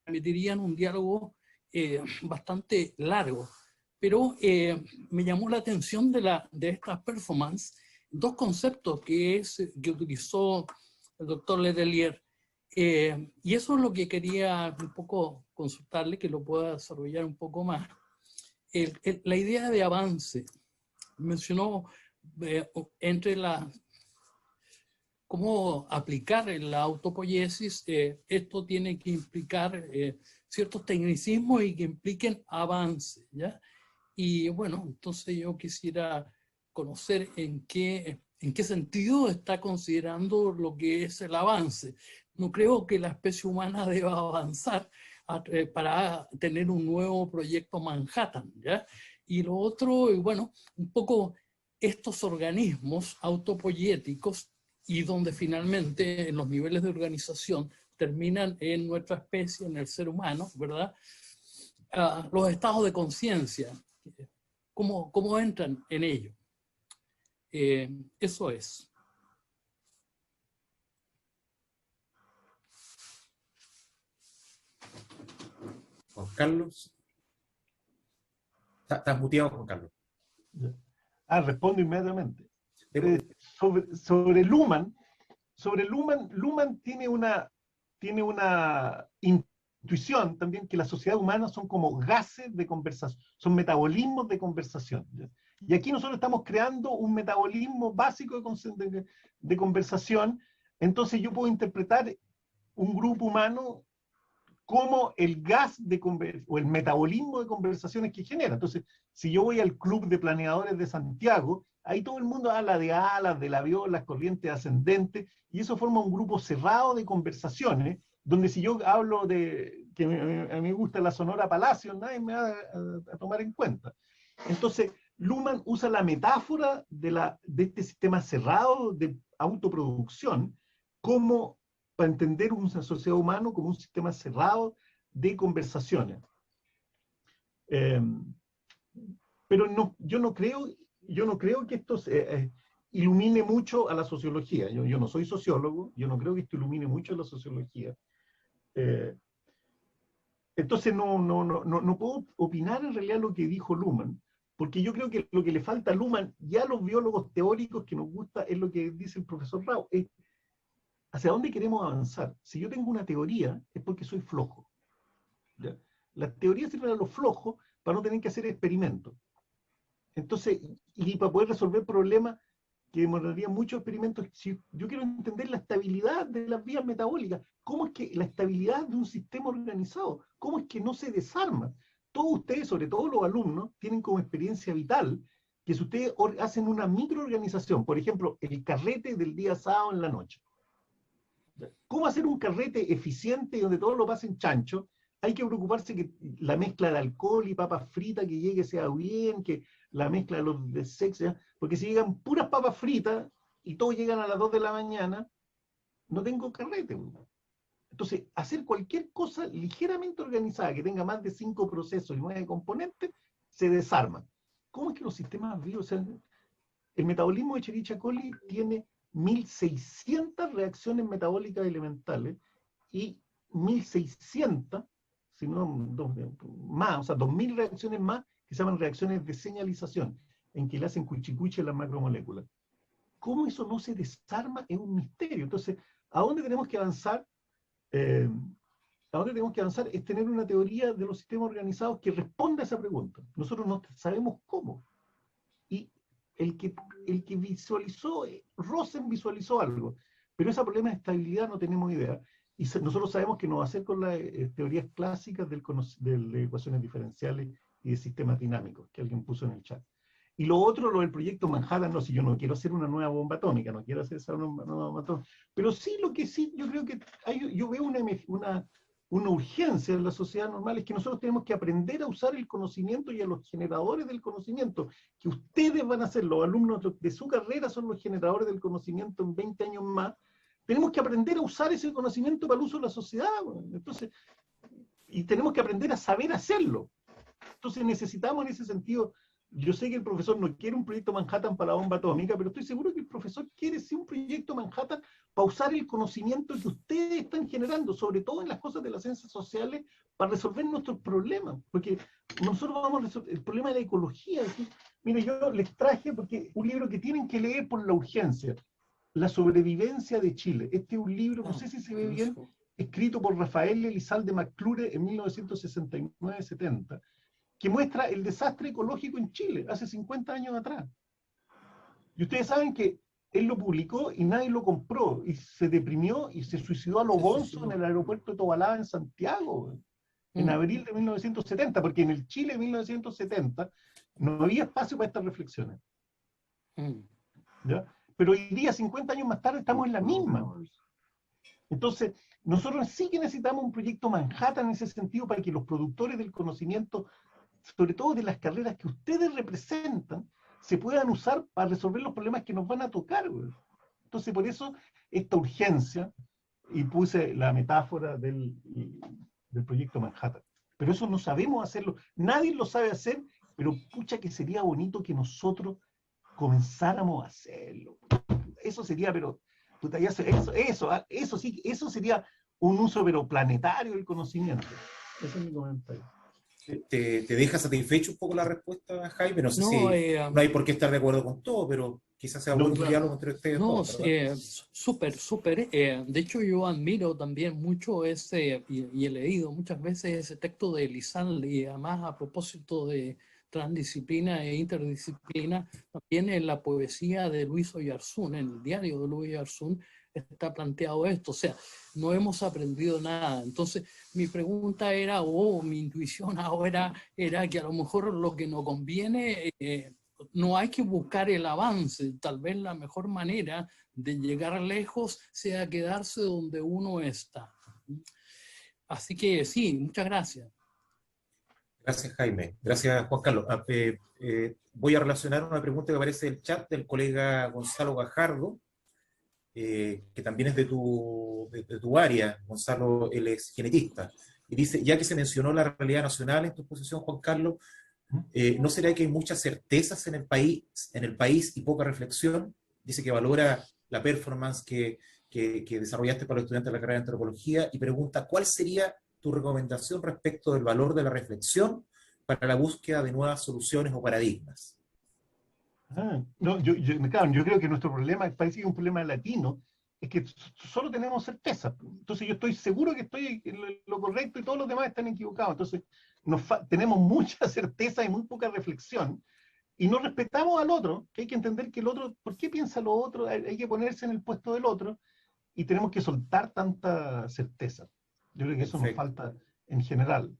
Speaker 4: permitirían un diálogo bastante largo, pero me llamó la atención de estas performances 2 conceptos que utilizó el doctor Letelier. Y eso es lo que quería un poco consultarle, que lo pueda desarrollar un poco más. La idea de avance. Mencionó cómo aplicar la autopoiesis. Esto tiene que implicar ciertos tecnicismos y que impliquen avance, ¿ya? Y bueno, entonces yo quisiera conocer en qué sentido está considerando lo que es el avance. No creo que la especie humana deba avanzar para tener un nuevo proyecto Manhattan, ¿ya? Y lo otro, bueno, un poco estos organismos autopoyéticos, y donde finalmente en los niveles de organización terminan en nuestra especie, en el ser humano, ¿verdad? Los estados de conciencia, ¿cómo entran en ello? Eso es.
Speaker 2: Juan Carlos. Estás muteado, Juan Carlos.
Speaker 3: Respondo inmediatamente. Sobre Luhmann, Luhmann tiene una intuición también, que la sociedad humana son como gases de conversación, son metabolismos de conversación, ¿ya? Y aquí nosotros estamos creando un metabolismo básico de conversación. Entonces yo puedo interpretar un grupo humano como el gas o el metabolismo de conversaciones que genera. Entonces, si yo voy al club de planeadores de Santiago, ahí todo el mundo habla de alas, del avión, las corrientes ascendentes, y eso forma un grupo cerrado de conversaciones, donde si yo hablo de que a mí me gusta la Sonora Palacio, nadie me va a tomar en cuenta. Entonces, Luhmann usa la metáfora de este sistema cerrado de autoproducción como para entender una sociedad humana como un sistema cerrado de conversaciones. Pero yo no creo que esto ilumine mucho a la sociología. Yo no soy sociólogo, yo no creo que esto ilumine mucho a la sociología. Entonces no puedo opinar en realidad lo que dijo Luhmann, porque yo creo que lo que le falta a Luhmann, ya a los biólogos teóricos que nos gusta, es lo que dice el profesor Rao, ¿hacia dónde queremos avanzar? Si yo tengo una teoría, es porque soy flojo. ¿Ya? Las teorías sirven a los flojos para no tener que hacer experimentos. Entonces, y para poder resolver problemas que demorarían muchos experimentos. Si yo quiero entender la estabilidad de las vías metabólicas, cómo es que la estabilidad de un sistema organizado, cómo es que no se desarma. Todos ustedes, sobre todo los alumnos, tienen como experiencia vital que si ustedes hacen una microorganización, por ejemplo, el carrete del día sábado en la noche, ¿cómo hacer un carrete eficiente donde todos lo pasen chancho? Hay que preocuparse que la mezcla de alcohol y papas fritas que llegue sea bien, que la mezcla de los de sexo, porque si llegan puras papas fritas y todos llegan a las 2 de la mañana, no tengo carrete. Entonces, hacer cualquier cosa ligeramente organizada, que tenga más de 5 procesos y 9 componentes, se desarma. ¿Cómo es que los sistemas vivos, o sea, el metabolismo de Escherichia coli tiene 1600 reacciones metabólicas elementales y 1600, si no más, o sea, 2000 reacciones más que se llaman reacciones de señalización, en que le hacen cuchicuchi a las macromoléculas. ¿Cómo eso no se desarma? Es un misterio. Entonces, ¿a dónde tenemos que avanzar? ¿A dónde tenemos que avanzar? Es tener una teoría de los sistemas organizados que responda a esa pregunta. Nosotros no sabemos cómo. Y el que visualizó, Rosen visualizó algo, pero ese problema de estabilidad no tenemos idea. Y nosotros sabemos que no va a ser con las teorías clásicas de ecuaciones diferenciales y de sistemas dinámicos, que alguien puso en el chat. Y lo otro, lo del proyecto Manhattan, no, si yo no quiero hacer una nueva bomba atómica, no quiero hacer esa nueva bomba atómica, pero sí lo que sí, yo creo que yo veo una urgencia en la sociedad normal, es que nosotros tenemos que aprender a usar el conocimiento y a los generadores del conocimiento, que ustedes van a ser, los alumnos de su carrera son los generadores del conocimiento en 20 años más. Tenemos que aprender a usar ese conocimiento para el uso de la sociedad, entonces, y tenemos que aprender a saber hacerlo. Entonces necesitamos en ese sentido, yo sé que el profesor no quiere un proyecto Manhattan para la bomba atómica, pero estoy seguro que el profesor quiere sí un proyecto Manhattan para usar el conocimiento que ustedes están generando, sobre todo en las cosas de las ciencias sociales, para resolver nuestros problemas. Porque nosotros vamos a resolver el problema de la ecología. Mire, yo les traje porque un libro que tienen que leer por la urgencia, La sobrevivencia de Chile. Este es un libro, no sé si se ve bien, escrito por Rafael Elizalde McClure en 1969-70, que muestra el desastre ecológico en Chile, hace 50 años atrás. Y ustedes saben que él lo publicó y nadie lo compró, y se deprimió y se suicidó a lo bonzo en el aeropuerto de Tobalaba, en Santiago, en abril de 1970, porque en el Chile de 1970 no había espacio para estas reflexiones. ¿Ya? Pero hoy día, 50 años más tarde, estamos en la misma. Entonces, nosotros sí que necesitamos un proyecto Manhattan en ese sentido para que los productores del conocimiento, sobre todo de las carreras que ustedes representan, se puedan usar para resolver los problemas que nos van a tocar. Entonces, por eso, esta urgencia, y puse la metáfora del proyecto Manhattan. Pero eso no sabemos hacerlo, nadie lo sabe hacer, pero pucha que sería bonito que nosotros comenzáramos a hacerlo. Eso sería, pero puta, eso sí, eso sería un uso pero planetario del conocimiento. Ese es mi comentario.
Speaker 2: ¿Te deja satisfecho un poco la respuesta, Jaime? No sé si no hay por qué estar de acuerdo con todo, pero quizás sea buen diálogo entre ustedes dos, ¿verdad?
Speaker 4: Súper. De hecho, yo admiro también mucho y he leído muchas veces ese texto de Elizalde, y además a propósito de transdisciplina e interdisciplina, también en la poesía de Luis Oyarzún, en el diario de Luis Oyarzún, está planteado esto, o sea, no hemos aprendido nada. Entonces, mi pregunta era, mi intuición ahora era que a lo mejor lo que nos conviene, no hay que buscar el avance, tal vez la mejor manera de llegar lejos sea quedarse donde uno está. Así que sí, muchas gracias.
Speaker 2: Gracias, Jaime. Gracias, Juan Carlos. Voy a relacionar una pregunta que aparece en el chat del colega Gonzalo Gajardo, que también es de tu área. Gonzalo, él es genetista, y dice, ya que se mencionó la realidad nacional en tu exposición, Juan Carlos, ¿no será que hay muchas certezas en el país y poca reflexión? Dice que valora la performance que desarrollaste para los estudiantes de la carrera de antropología, y pregunta, ¿cuál sería tu recomendación respecto del valor de la reflexión para la búsqueda de nuevas soluciones o paradigmas?
Speaker 3: No, yo creo que nuestro problema parece que es un problema latino, es que solo tenemos certeza. Entonces yo estoy seguro que estoy en lo correcto y todos los demás están equivocados. Entonces tenemos mucha certeza y muy poca reflexión. Y no respetamos al otro, que hay que entender que el otro, ¿por qué piensa lo otro? Hay que ponerse en el puesto del otro y tenemos que soltar tanta certeza. Yo creo que eso nos falta en general.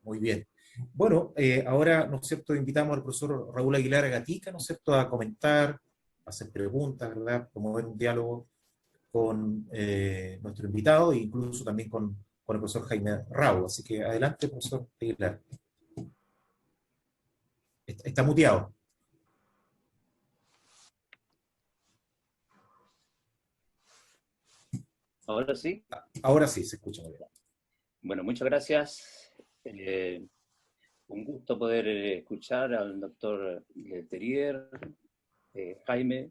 Speaker 2: Muy bien. Bueno, ahora, ¿no es cierto?, invitamos al profesor Raúl Aguilar Gatica, ¿no es cierto?, a comentar, a hacer preguntas, ¿verdad?, promover un diálogo con nuestro invitado e incluso también con el profesor Jaime Rao. Así que adelante, profesor Aguilar. Está muteado.
Speaker 5: ¿Ahora sí?
Speaker 2: Ahora sí, se escucha muy bien.
Speaker 5: Bueno, muchas gracias. Un gusto poder escuchar al doctor Letelier, Jaime.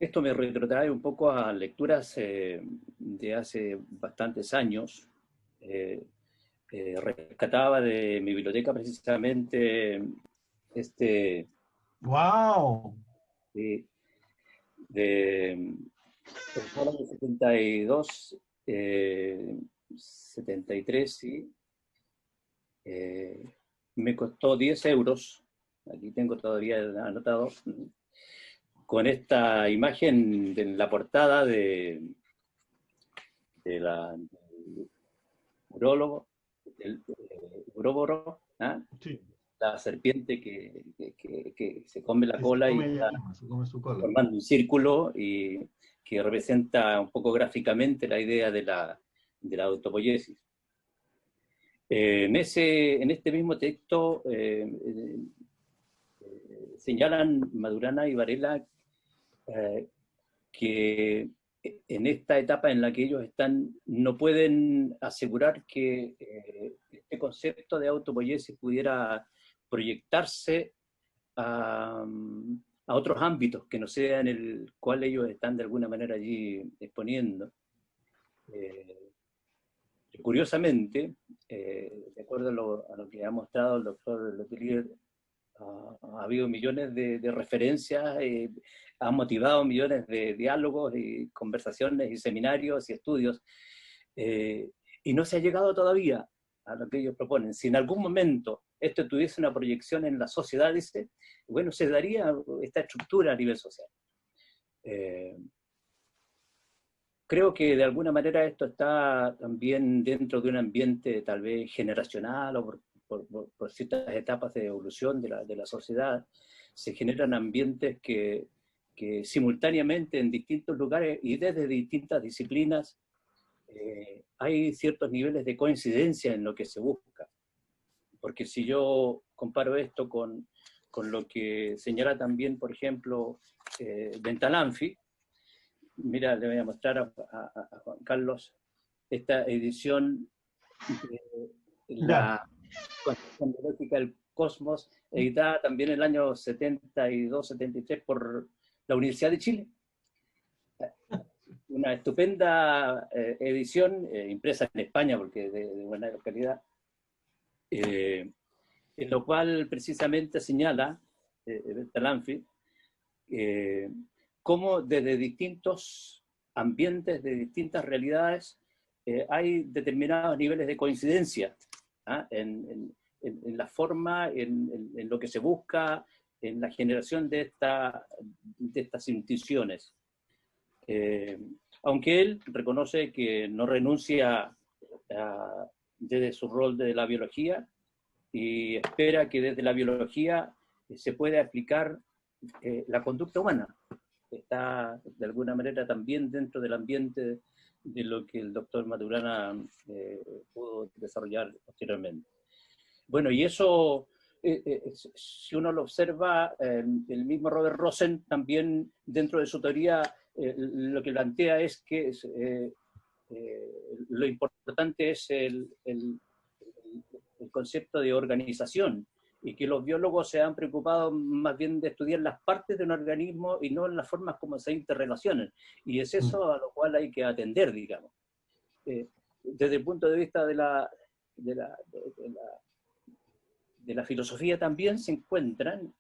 Speaker 5: Esto me retrotrae un poco a lecturas de hace bastantes años. Rescataba de mi biblioteca precisamente
Speaker 3: ¡Wow!
Speaker 5: de el 72, 73, sí. Me costó 10 euros, aquí tengo todavía anotado, con esta imagen de la portada del urólogo, del uróboro, ¿ah?
Speaker 3: Sí.
Speaker 5: La serpiente que se come la cola y está
Speaker 3: se come su cola.
Speaker 5: formando un círculo y que representa un poco gráficamente la idea de la autopoiesis. En este mismo texto señalan Maturana y Varela que en esta etapa en la que ellos están no pueden asegurar que este concepto de autopoiesis pudiera proyectarse a otros ámbitos que no sean el cual ellos están de alguna manera allí exponiendo. Curiosamente, de acuerdo a lo que ha mostrado el doctor Letelier, ha habido millones de referencias, ha motivado millones de diálogos y conversaciones y seminarios y estudios, y no se ha llegado todavía a lo que ellos proponen. Si en algún momento esto tuviese una proyección en la sociedad, dice, bueno, se daría esta estructura a nivel social. Creo que de alguna manera esto está también dentro de un ambiente tal vez generacional o por ciertas etapas de evolución de la sociedad. Se generan ambientes que simultáneamente en distintos lugares y desde distintas disciplinas hay ciertos niveles de coincidencia en lo que se busca. Porque si yo comparo esto con lo que señala también, por ejemplo, Bentalanffy, mira, le voy a mostrar a Juan Carlos esta edición de la Concepción Biológica del Cosmos, editada también en el año 72-73 por la Universidad de Chile. Una estupenda edición, impresa en España porque de buena calidad, en lo cual precisamente señala Bentalanffy cómo desde distintos ambientes, de distintas realidades, hay determinados niveles de coincidencia, ¿ah? en la forma, en lo que se busca, en la generación de estas intuiciones. Aunque él reconoce que no renuncia desde su rol de la biología y espera que desde la biología se pueda explicar la conducta humana. Está de alguna manera también dentro del ambiente de lo que el doctor Maturana pudo desarrollar posteriormente. Bueno, y eso, si uno lo observa, el mismo Robert Rosen también dentro de su teoría lo que plantea es que lo importante es el concepto de organización, y que los biólogos se han preocupado más bien de estudiar las partes de un organismo y no las formas como se interrelacionan. Y es eso a lo cual hay que atender, digamos. Desde el punto de vista de la filosofía también se encuentran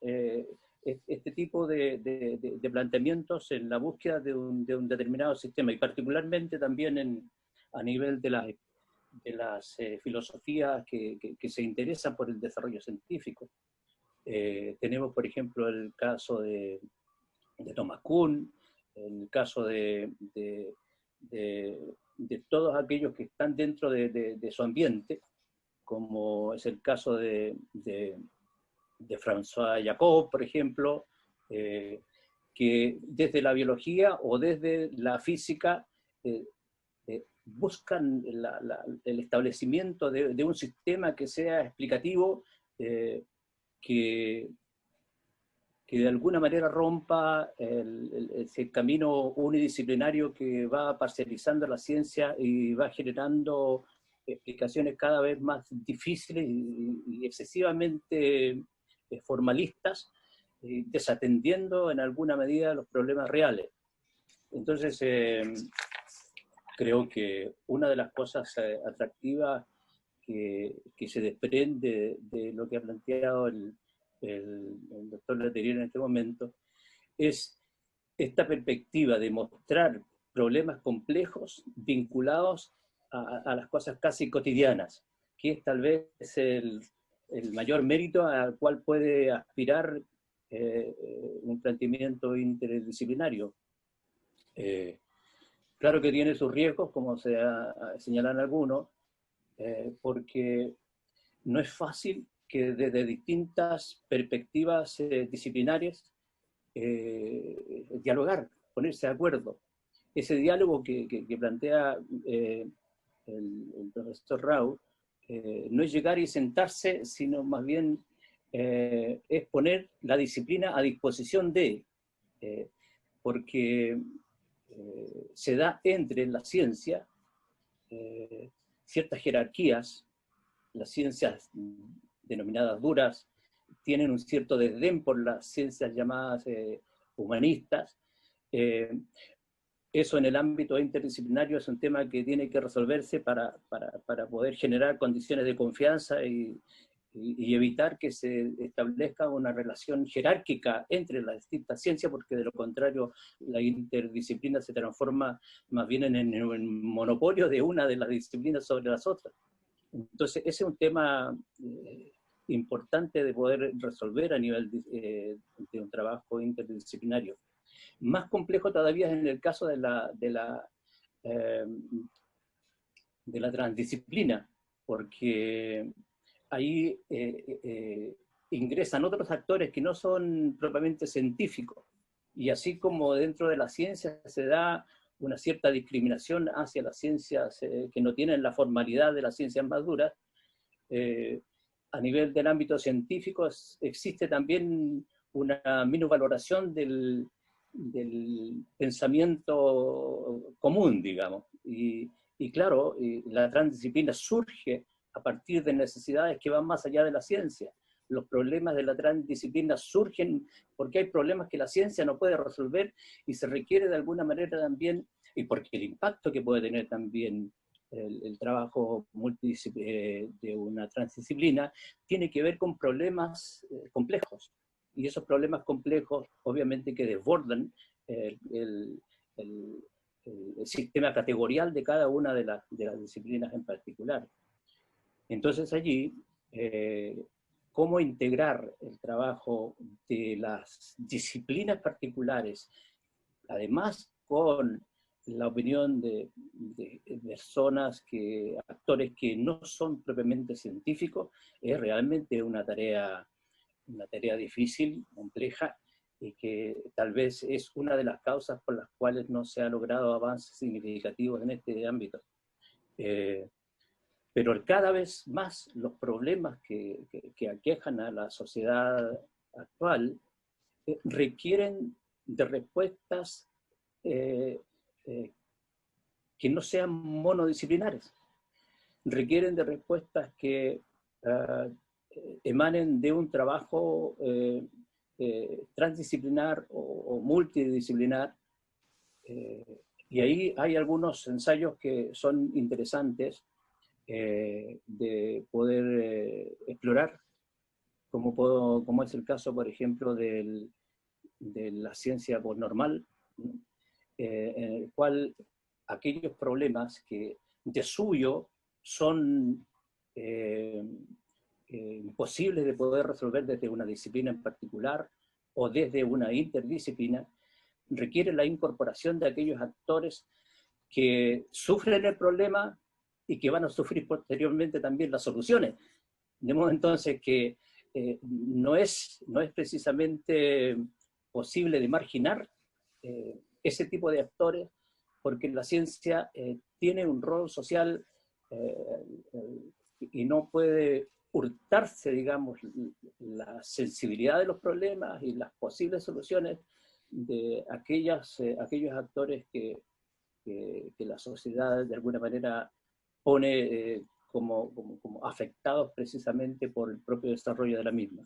Speaker 5: este tipo de planteamientos en la búsqueda de un determinado sistema, y particularmente también a nivel de las filosofías que se interesan por el desarrollo científico. Tenemos, por ejemplo, el caso de Thomas Kuhn, el caso de todos aquellos que están dentro de su ambiente, como es el caso de François Jacob, por ejemplo, que desde la biología o desde la física buscan el establecimiento de un sistema que sea explicativo, que de alguna manera rompa ese camino unidisciplinario que va parcializando la ciencia y va generando explicaciones cada vez más difíciles y excesivamente formalistas, desatendiendo en alguna medida los problemas reales. Entonces, creo que una de las cosas atractivas que se desprende de lo que ha planteado el doctor Letelier en este momento es esta perspectiva de mostrar problemas complejos vinculados a las cosas casi cotidianas, que es tal vez el mayor mérito al cual puede aspirar un planteamiento interdisciplinario. Claro que tiene sus riesgos, como se señalan algunos, porque no es fácil que desde distintas perspectivas disciplinarias dialogar, ponerse de acuerdo. Ese diálogo que plantea el profesor Rau no es llegar y sentarse, sino más bien es poner la disciplina a disposición porque se da entre la ciencia ciertas jerarquías. Las ciencias denominadas duras tienen un cierto desdén por las ciencias llamadas humanistas. Eso en el ámbito interdisciplinario es un tema que tiene que resolverse para poder generar condiciones de confianza y evitar que se establezca una relación jerárquica entre las distintas ciencias, porque de lo contrario la interdisciplina se transforma más bien en el monopolio de una de las disciplinas sobre las otras. Entonces ese es un tema importante de poder resolver a nivel de un trabajo interdisciplinario. Más complejo todavía es en el caso de la transdisciplina, porque ahí ingresan otros actores que no son propiamente científicos, y así como dentro de la ciencia se da una cierta discriminación hacia las ciencias que no tienen la formalidad de las ciencias más duras, a nivel del ámbito científico existe también una minusvaloración del pensamiento común, digamos. Y claro, la transdisciplina surge a partir de necesidades que van más allá de la ciencia. Los problemas de la transdisciplina surgen porque hay problemas que la ciencia no puede resolver y se requiere de alguna manera también, y porque el impacto que puede tener también el trabajo de una transdisciplina tiene que ver con problemas complejos. Y esos problemas complejos obviamente que desbordan el sistema categorial de cada una de las disciplinas en particular. Entonces allí, cómo integrar el trabajo de las disciplinas particulares, además con la opinión de personas, actores que no son propiamente científicos, es realmente una tarea difícil, compleja, y que tal vez es una de las causas por las cuales no se ha logrado avances significativos en este ámbito. Pero cada vez más los problemas que aquejan a la sociedad actual requieren de respuestas que no sean monodisciplinares, requieren de respuestas que emanen de un trabajo transdisciplinar o multidisciplinar. Y ahí hay algunos ensayos que son interesantes de poder explorar, como es el caso, por ejemplo, de la ciencia postnormal, ¿no? En el cual aquellos problemas que de suyo son imposibles de poder resolver desde una disciplina en particular o desde una interdisciplina, requiere la incorporación de aquellos actores que sufren el problema y que van a sufrir posteriormente también las soluciones. De modo entonces que no es precisamente posible de marginar ese tipo de actores, porque la ciencia tiene un rol social y no puede hurtarse, digamos, la sensibilidad de los problemas y las posibles soluciones de aquellos actores que la sociedad de alguna manera pone como afectados precisamente por el propio desarrollo de la misma.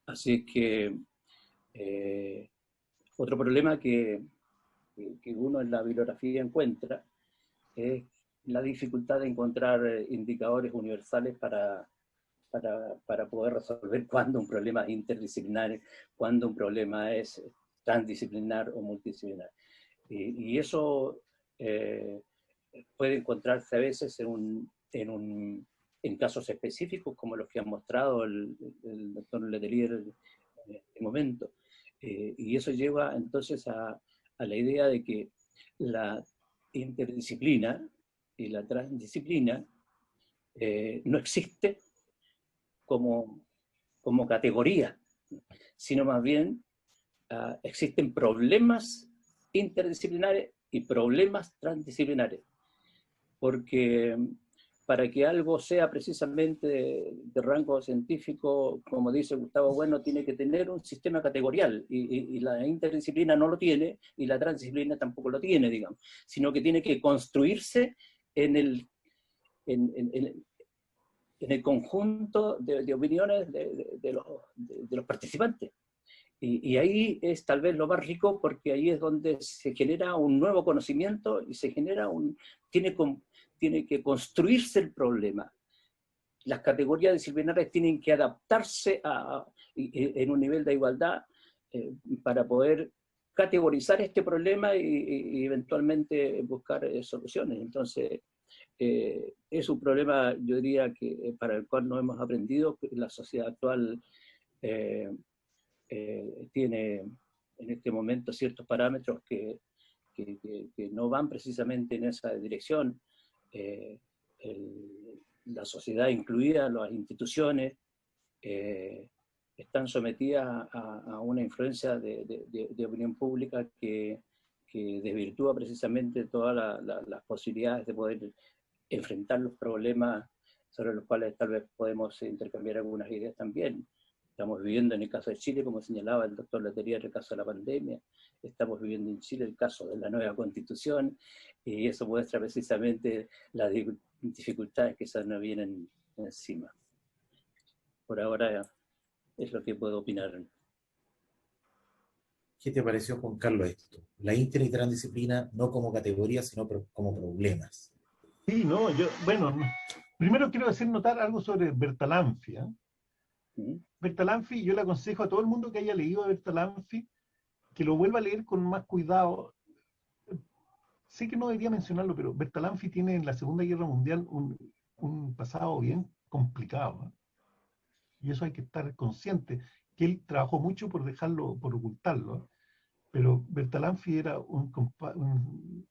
Speaker 5: Así que otro problema que uno en la bibliografía encuentra es la dificultad de encontrar indicadores universales para poder resolver cuándo un problema es interdisciplinar, cuándo un problema es transdisciplinar o multidisciplinar. Y eso puede encontrarse a veces en casos específicos, como los que ha mostrado el doctor Letelier en este momento. Y eso lleva entonces a la idea de que la interdisciplina y la transdisciplina no existe como categoría, sino más bien existen problemas interdisciplinares y problemas transdisciplinares, porque para que algo sea precisamente de rango científico, como dice Gustavo Bueno, tiene que tener un sistema categorial, y la interdisciplina no lo tiene, y la transdisciplina tampoco lo tiene, digamos, sino que tiene que construirse en el conjunto de opiniones de los participantes. Y ahí es tal vez lo más rico, porque ahí es donde se genera un nuevo conocimiento y se genera tiene que construirse el problema. Las categorías disciplinares tienen que adaptarse en un nivel de igualdad para poder categorizar este problema y eventualmente buscar soluciones. Entonces, es un problema, yo diría, que para el cual no hemos aprendido. La sociedad actual tiene en este momento ciertos parámetros que no van precisamente en esa dirección. La sociedad, incluida las instituciones, están sometidas a una influencia de opinión pública que desvirtúa precisamente todas las posibilidades de poder enfrentar los problemas sobre los cuales tal vez podemos intercambiar algunas ideas también. Estamos viviendo en el caso de Chile, como señalaba el doctor Letelier, el caso de la pandemia. Estamos viviendo en Chile el caso de la nueva constitución, y eso muestra precisamente las dificultades que se nos vienen encima. Por ahora es lo que puedo opinar.
Speaker 2: ¿Qué te pareció, Juan Carlos, esto? La inter y transdisciplina no como categoría, sino como problemas.
Speaker 3: Sí, no, bueno, primero quiero hacer notar algo sobre Bertalanffy. Bertalanffy, yo le aconsejo a todo el mundo que haya leído a Bertalanffy que lo vuelva a leer con más cuidado. Sé que no debería mencionarlo, pero Bertalanffy tiene en la Segunda Guerra Mundial un pasado bien complicado, ¿no? Y eso hay que estar consciente, que él trabajó mucho por ocultarlo, ¿no? Pero Bertalanffy era un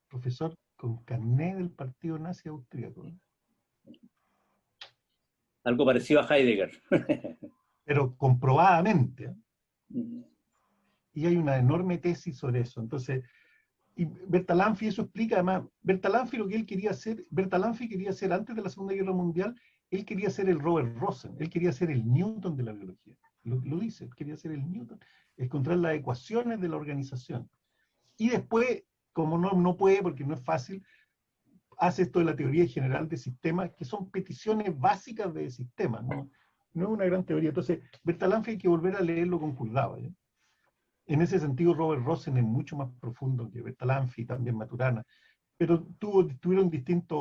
Speaker 3: profesor con carné del partido nazi austríaco, ¿no?
Speaker 5: Algo parecido a Heidegger.
Speaker 3: Pero comprobadamente, ¿eh? Y hay una enorme tesis sobre eso. Entonces, y Bertalanffy eso explica además, Bertalanffy lo que él quería hacer, Bertalanffy quería ser antes de la Segunda Guerra Mundial, él quería ser el Robert Rosen, él quería ser el Newton de la biología. Lo dice, él quería ser el Newton, encontrar las ecuaciones de la organización. Y después, como no puede, porque no es fácil, hace esto de la teoría general de sistemas, que son peticiones básicas de sistemas, no es una gran teoría. Entonces, Bertalanffy hay que volver a leerlo con cuidado, ¿eh? En ese sentido, Robert Rosen es mucho más profundo que Bertalanffy, también Maturana, pero tuvieron distintas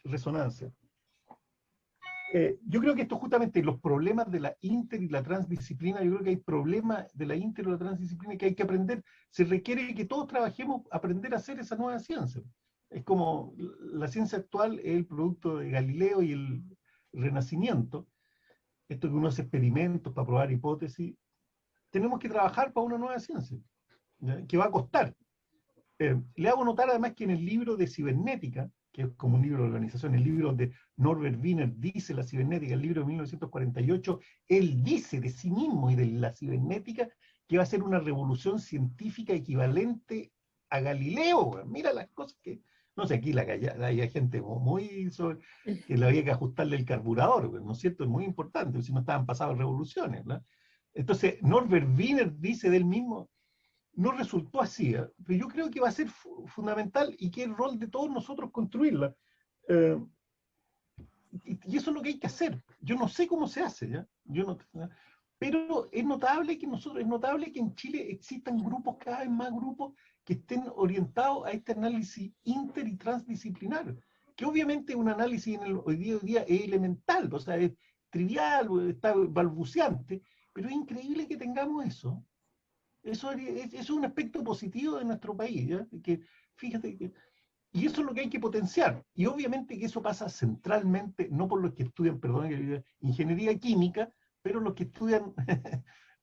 Speaker 3: resonancias. Yo creo que esto justamente, los problemas de la inter y la transdisciplina, yo creo que hay problemas de la inter y la transdisciplina que hay que aprender. Se requiere que todos trabajemos, aprender a hacer esa nueva ciencia. Es como la ciencia actual es el producto de Galileo y el Renacimiento. Esto que uno hace experimentos para probar hipótesis. Tenemos que trabajar para una nueva ciencia, ¿ya? Que va a costar. Le hago notar además que en el libro de cibernética, que es como un libro de organización, el libro de Norbert Wiener dice la cibernética, el libro de 1948, él dice de sí mismo y de la cibernética que va a ser una revolución científica equivalente a Galileo. Mira las cosas que... No sé, aquí hay gente muy sobre, que le había que ajustarle el carburador, ¿no es cierto? Es muy importante, si no estaban pasadas revoluciones, ¿no? Entonces, Norbert Wiener dice del mismo, no resultó así, ¿eh? Pero yo creo que va a ser fundamental y que es el rol de todos nosotros construirla. Y eso es lo que hay que hacer. Yo no sé cómo se hace, ¿ya? Pero es notable que en Chile existan grupos, cada vez más grupos, que estén orientados a este análisis inter y transdisciplinar, que obviamente un análisis hoy día es elemental, o sea, es trivial, está balbuceante, pero es increíble que tengamos eso. Eso es un aspecto positivo de nuestro país, ¿ya? Que, fíjate que, y eso es lo que hay que potenciar. Y obviamente que eso pasa centralmente, no por los que estudian, perdón, ingeniería química, pero los que estudian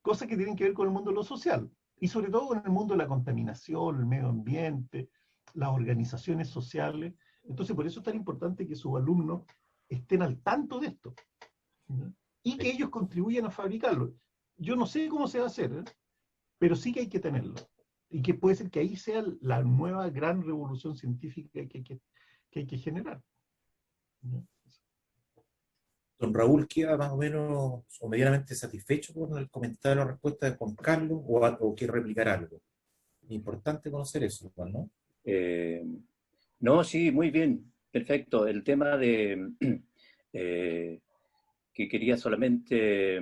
Speaker 3: cosas que tienen que ver con el mundo de lo social. Y sobre todo con el mundo de la contaminación, el medio ambiente, las organizaciones sociales. Entonces, por eso es tan importante que sus alumnos estén al tanto de esto, ¿no? Y que ellos contribuyan a fabricarlo. Yo no sé cómo se va a hacer, ¿eh? Pero sí que hay que tenerlo. Y que puede ser que ahí sea la nueva gran revolución científica que hay que generar, ¿no?
Speaker 2: Don Raúl queda más o menos o medianamente satisfecho con el comentario o la respuesta de Juan Carlos o quiere replicar algo. Importante conocer eso, ¿no?
Speaker 5: No, sí, muy bien, perfecto. El tema de que quería solamente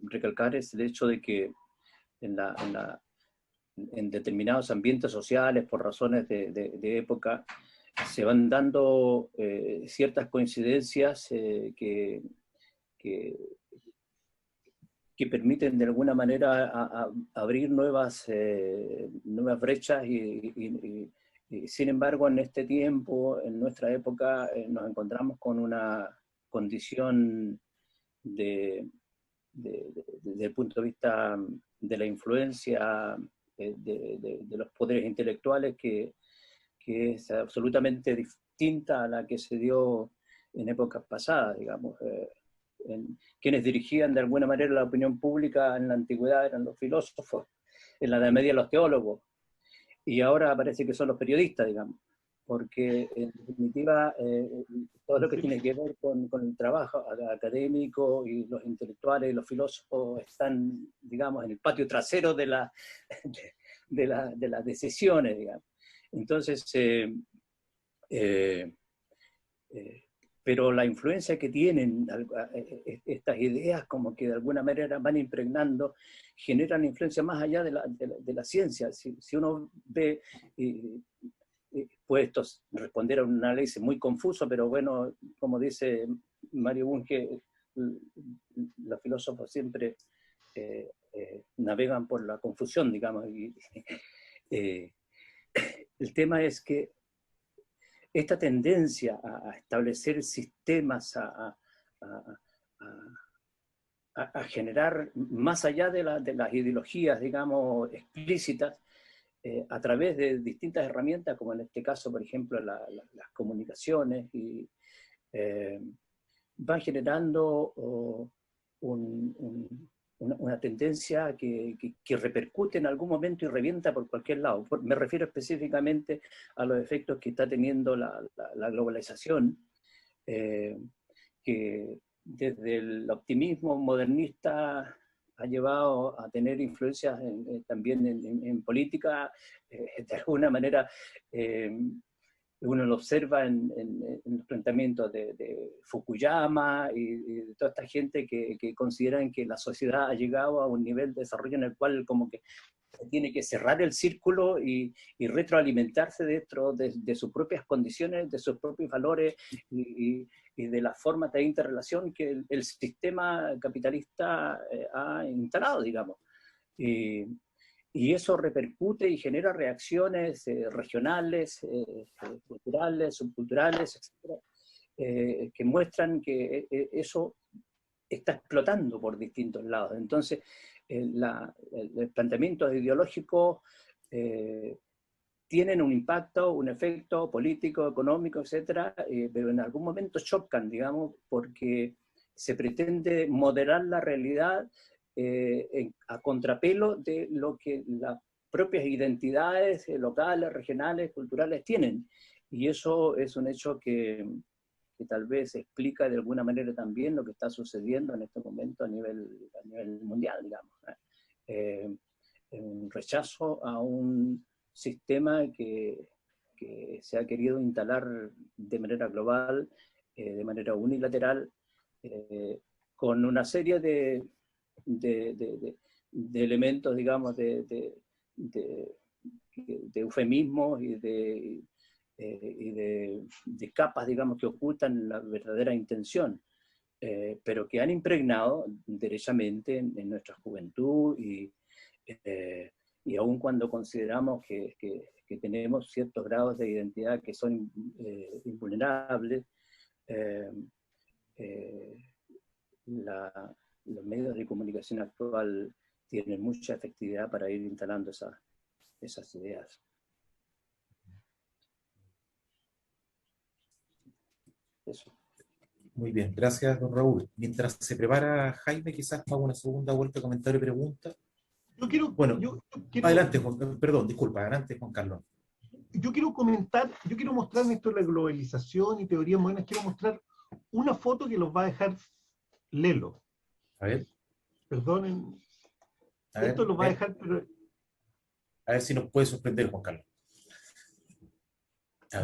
Speaker 5: recalcar es el hecho de que en determinados ambientes sociales, por razones de época, se van dando ciertas coincidencias que permiten de alguna manera abrir nuevas brechas y sin embargo en este tiempo, en nuestra época, nos encontramos con una condición desde el punto de vista de la influencia de los poderes intelectuales que es absolutamente distinta a la que se dio en épocas pasadas, digamos. Quienes dirigían de alguna manera la opinión pública en la antigüedad eran los filósofos, en la Edad Media los teólogos, y ahora parece que son los periodistas, digamos, porque en definitiva todo lo que tiene que ver con el trabajo académico y los intelectuales y los filósofos están, digamos, en el patio trasero de las decisiones, digamos. Entonces, pero la influencia que tienen estas ideas, como que de alguna manera van impregnando, generan influencia más allá de la ciencia. Si uno ve, puede responder a un análisis muy confuso, pero bueno, como dice Mario Bunge, los filósofos siempre navegan por la confusión, digamos. El tema es que esta tendencia a establecer sistemas, a generar, más allá de las ideologías, digamos, explícitas, a través de distintas herramientas, como en este caso, por ejemplo, las comunicaciones, y van generando una tendencia que repercute en algún momento y revienta por cualquier lado. Me refiero específicamente a los efectos que está teniendo la globalización, que desde el optimismo modernista ha llevado a tener influencias también en política, de alguna manera. Uno lo observa en los planteamientos de Fukuyama y de toda esta gente que consideran que la sociedad ha llegado a un nivel de desarrollo en el cual como que tiene que cerrar el círculo y retroalimentarse dentro de sus propias condiciones, de sus propios valores y de las formas de interrelación que el sistema capitalista ha instalado, digamos. Y eso repercute y genera reacciones regionales, culturales, subculturales, etc., que muestran que eso está explotando por distintos lados. Entonces, el planteamiento ideológico tienen un impacto, un efecto político, económico, etcétera, pero en algún momento chocan, digamos, porque se pretende moderar la realidad a contrapelo de lo que las propias identidades locales, regionales, culturales tienen. Y eso es un hecho que tal vez explica de alguna manera también lo que está sucediendo en este momento a nivel mundial, digamos. Un rechazo a un sistema que se ha querido instalar de manera global, de manera unilateral, con una serie de elementos, digamos, de eufemismos y de capas, digamos, que ocultan la verdadera intención, pero que han impregnado derechamente en nuestra juventud y aun cuando consideramos que tenemos ciertos grados de identidad que son invulnerables, los medios de comunicación actual tienen mucha efectividad para ir instalando esas ideas. Eso.
Speaker 2: Muy bien, gracias, don Raúl. Mientras se prepara Jaime, quizás haga una segunda vuelta de comentario y pregunta. Adelante, Juan, perdón, disculpa, adelante, Juan Carlos.
Speaker 3: Yo quiero mostrar esto de la globalización y teorías modernas, quiero mostrar una foto que los va a dejar Lelo.
Speaker 2: A ver.
Speaker 3: Perdonen.
Speaker 2: A ver,
Speaker 3: esto los va a dejar, pero...
Speaker 2: A ver si nos puede sorprender, Juan Carlos.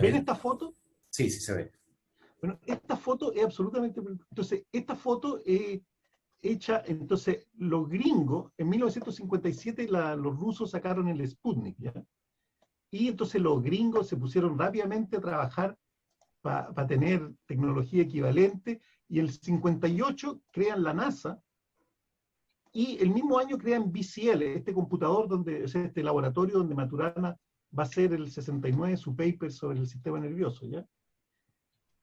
Speaker 3: ¿Ven esta foto?
Speaker 2: Sí, sí se ve.
Speaker 3: Bueno, esta foto es absolutamente... Entonces, esta foto es hecha... Entonces, los gringos, en 1957 los rusos sacaron el Sputnik, ¿ya? Y entonces los gringos se pusieron rápidamente a trabajar para tener tecnología equivalente, y en el 58 crean la NASA, y el mismo año crean BCL, este computador, este laboratorio donde Maturana va a hacer el 69 su paper sobre el sistema nervioso, ¿ya?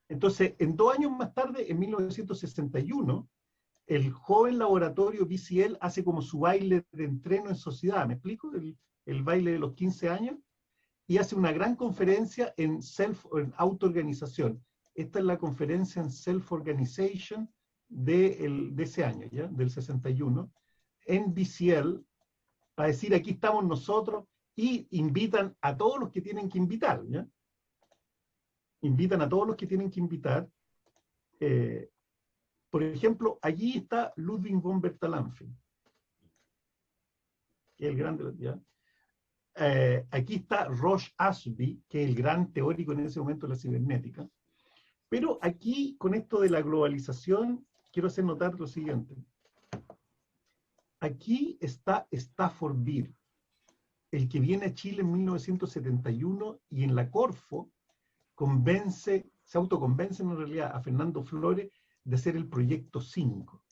Speaker 3: Entonces, en 2 años más tarde, en 1961, el joven laboratorio BCL hace como su baile de entreno en sociedad, ¿me explico? El baile de los 15 años, y hace una gran conferencia en autoorganización. Esta es la conferencia en self-organization de ese año, ¿ya? Del 61, en BCL, para decir, aquí estamos nosotros, y invitan a todos los que tienen que invitar, ¿ya? Invitan a todos los que tienen que invitar. Por ejemplo, allí está Ludwig von Bertalanffy, que es el grande, ¿ya? Aquí está Roche Ashby, que es el gran teórico en ese momento de la cibernética. Pero aquí, con esto de la globalización, quiero hacer notar lo siguiente. Aquí está Stafford Beer, el que viene a Chile en 1971 y en la Corfo se autoconvence en realidad a Fernando Flores de hacer el proyecto 5,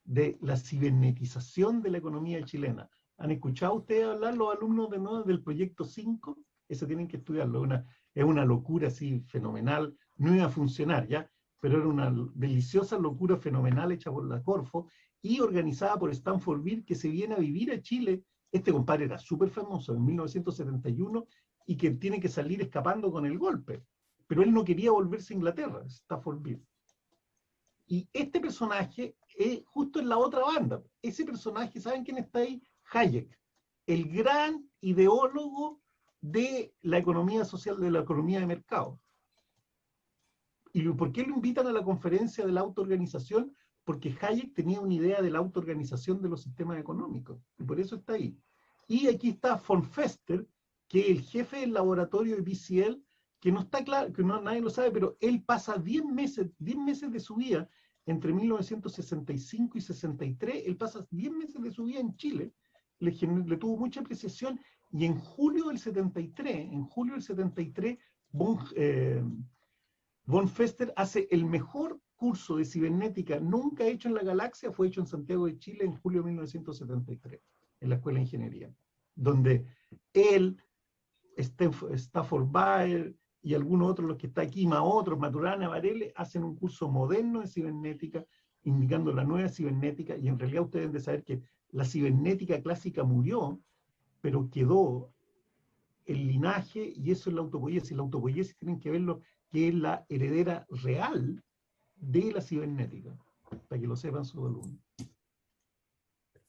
Speaker 3: de la cibernetización de la economía chilena. ¿Han escuchado ustedes hablar los alumnos de nuevo del proyecto 5? Eso tienen que estudiarlo. Es una locura así fenomenal. No iba a funcionar ya, pero era una deliciosa locura fenomenal hecha por la Corfo y organizada por Stanford Beer, que se viene a vivir a Chile. Este compadre era súper famoso en 1971 y que tiene que salir escapando con el golpe. Pero él no quería volverse a Inglaterra, Stafford Beer. Y este personaje es justo en la otra banda. Ese personaje, ¿saben quién está ahí? Hayek, el gran ideólogo de la economía social, de la economía de mercado. ¿Y por qué lo invitan a la conferencia de la autoorganización? Porque Hayek tenía una idea de la autoorganización de los sistemas económicos, y por eso está ahí. Y aquí está von Fester, que es el jefe del laboratorio de BCL, que no está claro, que nadie lo sabe, pero él pasa 10 meses de su vida, entre 1965 y 63, él pasa 10 meses de su vida en Chile, le tuvo mucha apreciación, y en julio del 73, von Fester hace el mejor curso de cibernética nunca hecho en la galaxia, fue hecho en Santiago de Chile en julio de 1973, en la Escuela de Ingeniería, donde él, Stafford Baer y algunos otros, los que está aquí, Maturana, Varela, hacen un curso moderno de cibernética, indicando la nueva cibernética, y en realidad ustedes deben de saber que la cibernética clásica murió, pero quedó el linaje, y eso es la autopoiesis. La autopoiesis tienen que verlo, que es la heredera real de la cibernética, para que lo sepan sus alumnos.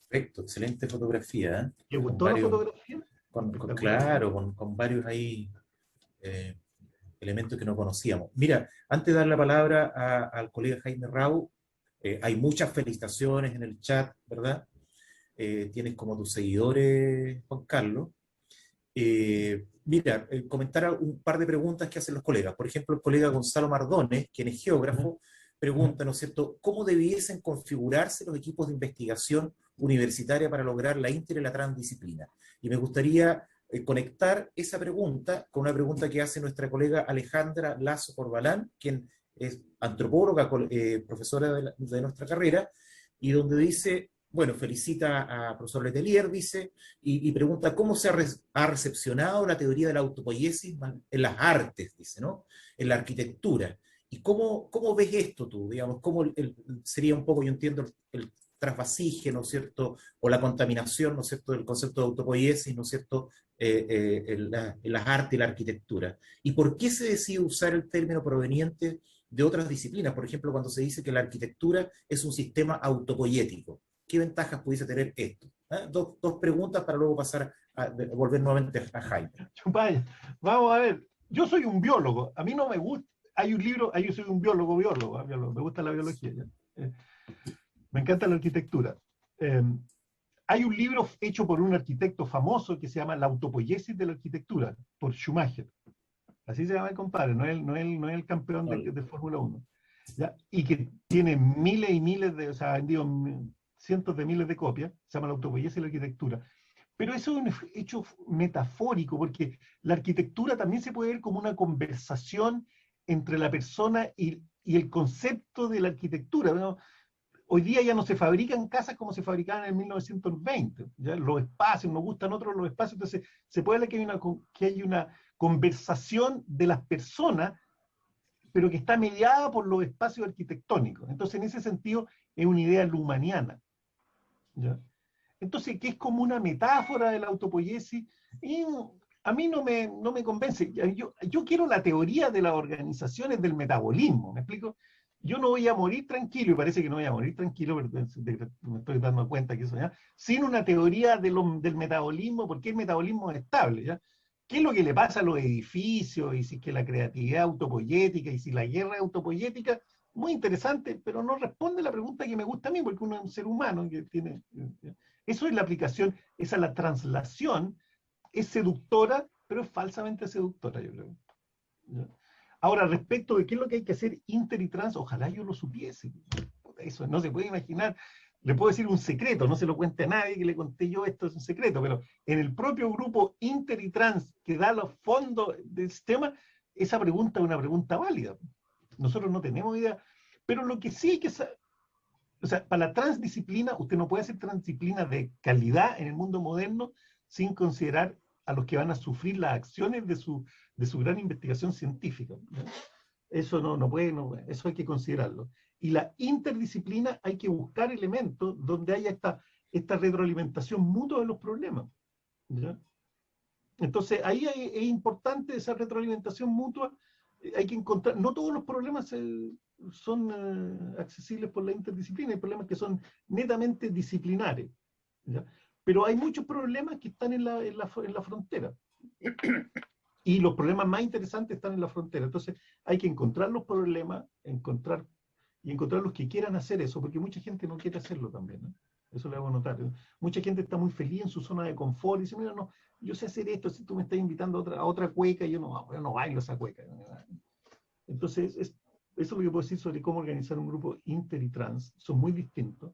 Speaker 2: Perfecto, excelente fotografía. ¿Eh?
Speaker 3: ¿Le gustó la fotografía?
Speaker 2: Claro, con varios ahí elementos que no conocíamos. Mira, antes de dar la palabra al colega Jaime Rau, hay muchas felicitaciones en el chat, ¿verdad? Tienes como tus seguidores, Juan Carlos. Mira, comentar un par de preguntas que hacen los colegas. Por ejemplo, el colega Gonzalo Mardones, quien es geógrafo, pregunta, ¿no es cierto?, ¿cómo debiesen configurarse los equipos de investigación universitaria para lograr la inter y la transdisciplina? Y me gustaría conectar esa pregunta con una pregunta que hace nuestra colega Alejandra Lazo Corbalán, quien es antropóloga, profesora de nuestra carrera, y donde dice, bueno, felicita a profesor Letelier, dice, y pregunta cómo se ha recepcionado la teoría de la autopoiesis en las artes, dice, ¿no? En la arquitectura. ¿Y cómo ves esto tú? Digamos, ¿cómo sería un poco, yo entiendo, el trasvasije, ¿no es cierto? O la contaminación, ¿no es cierto?, del concepto de autopoiesis, ¿no es cierto?, en las artes y la arquitectura. ¿Y por qué se decide usar el término proveniente de otras disciplinas? Por ejemplo, cuando se dice que la arquitectura es un sistema autopoiético. ¿Qué ventajas pudiese tener esto? Dos preguntas para luego pasar a volver nuevamente a Jaime.
Speaker 3: Vaya, vamos a ver. Yo soy un biólogo. A mí no me gusta. Hay un libro, yo soy un biólogo, me gusta la biología. Me encanta la arquitectura. Hay un libro hecho por un arquitecto famoso que se llama La autopoiesis de la arquitectura, por Schumacher. Así se llama el compadre, no es el campeón de Fórmula 1. ¿Ya? Y que tiene miles y miles de, o sea, ha vendido cientos de miles de copias, se llama La autopoiesis de la arquitectura. Pero eso es un hecho metafórico, porque la arquitectura también se puede ver como una conversación entre la persona y el concepto de la arquitectura, ¿no? Hoy día ya no se fabrican casas como se fabricaban en 1920. ¿Ya? Los espacios, nos gustan otros los espacios, entonces se puede ver que hay una conversación de las personas, pero que está mediada por los espacios arquitectónicos. Entonces, en ese sentido, es una idea lumaniana. ¿Ya? Entonces, que es como una metáfora de la autopoiesis, y a mí no me convence. Yo quiero la teoría de las organizaciones del metabolismo, ¿me explico? Yo no voy a morir tranquilo, y parece que no voy a morir tranquilo, pero me estoy dando cuenta que eso, ¿ya? Sin una teoría del metabolismo, porque el metabolismo es estable, ¿ya? ¿Qué es lo que le pasa a los edificios? Y si es que la creatividad autopoiética, y si la guerra es autopoiética, muy interesante, pero no responde a la pregunta que me gusta a mí, porque uno es un ser humano que tiene... Eso es la aplicación, esa es la translación, es seductora, pero es falsamente seductora, yo creo. ¿Ya? Ahora, respecto de qué es lo que hay que hacer inter y trans, ojalá yo lo supiese. Eso no se puede imaginar. Le puedo decir un secreto, no se lo cuente a nadie que le conté yo, esto es un secreto, pero en el propio grupo inter y trans que da los fondos del sistema, esa pregunta es una pregunta válida. Nosotros no tenemos idea, pero lo que sí hay que saber, o sea, para la transdisciplina, usted no puede hacer transdisciplina de calidad en el mundo moderno sin considerar a los que van a sufrir las acciones de su gran investigación científica. ¿No? Eso no puede, eso hay que considerarlo. Y la interdisciplina hay que buscar elementos donde haya esta retroalimentación mutua de los problemas. ¿Ya? Entonces, ahí es importante esa retroalimentación mutua. Hay que encontrar, no todos los problemas son accesibles por la interdisciplina, hay problemas que son netamente disciplinares. ¿Ya? Pero hay muchos problemas que están en la frontera. Y los problemas más interesantes están en la frontera. Entonces hay que encontrar los problemas, encontrar los que quieran hacer eso, porque mucha gente no quiere hacerlo también, ¿no? Eso le hago notar. Mucha gente está muy feliz en su zona de confort y dice, mira, no, yo sé hacer esto, si tú me estás invitando a otra cueca, yo no bailo esa cueca. Entonces, eso es lo que puedo decir sobre cómo organizar un grupo inter y trans. Son muy distintos.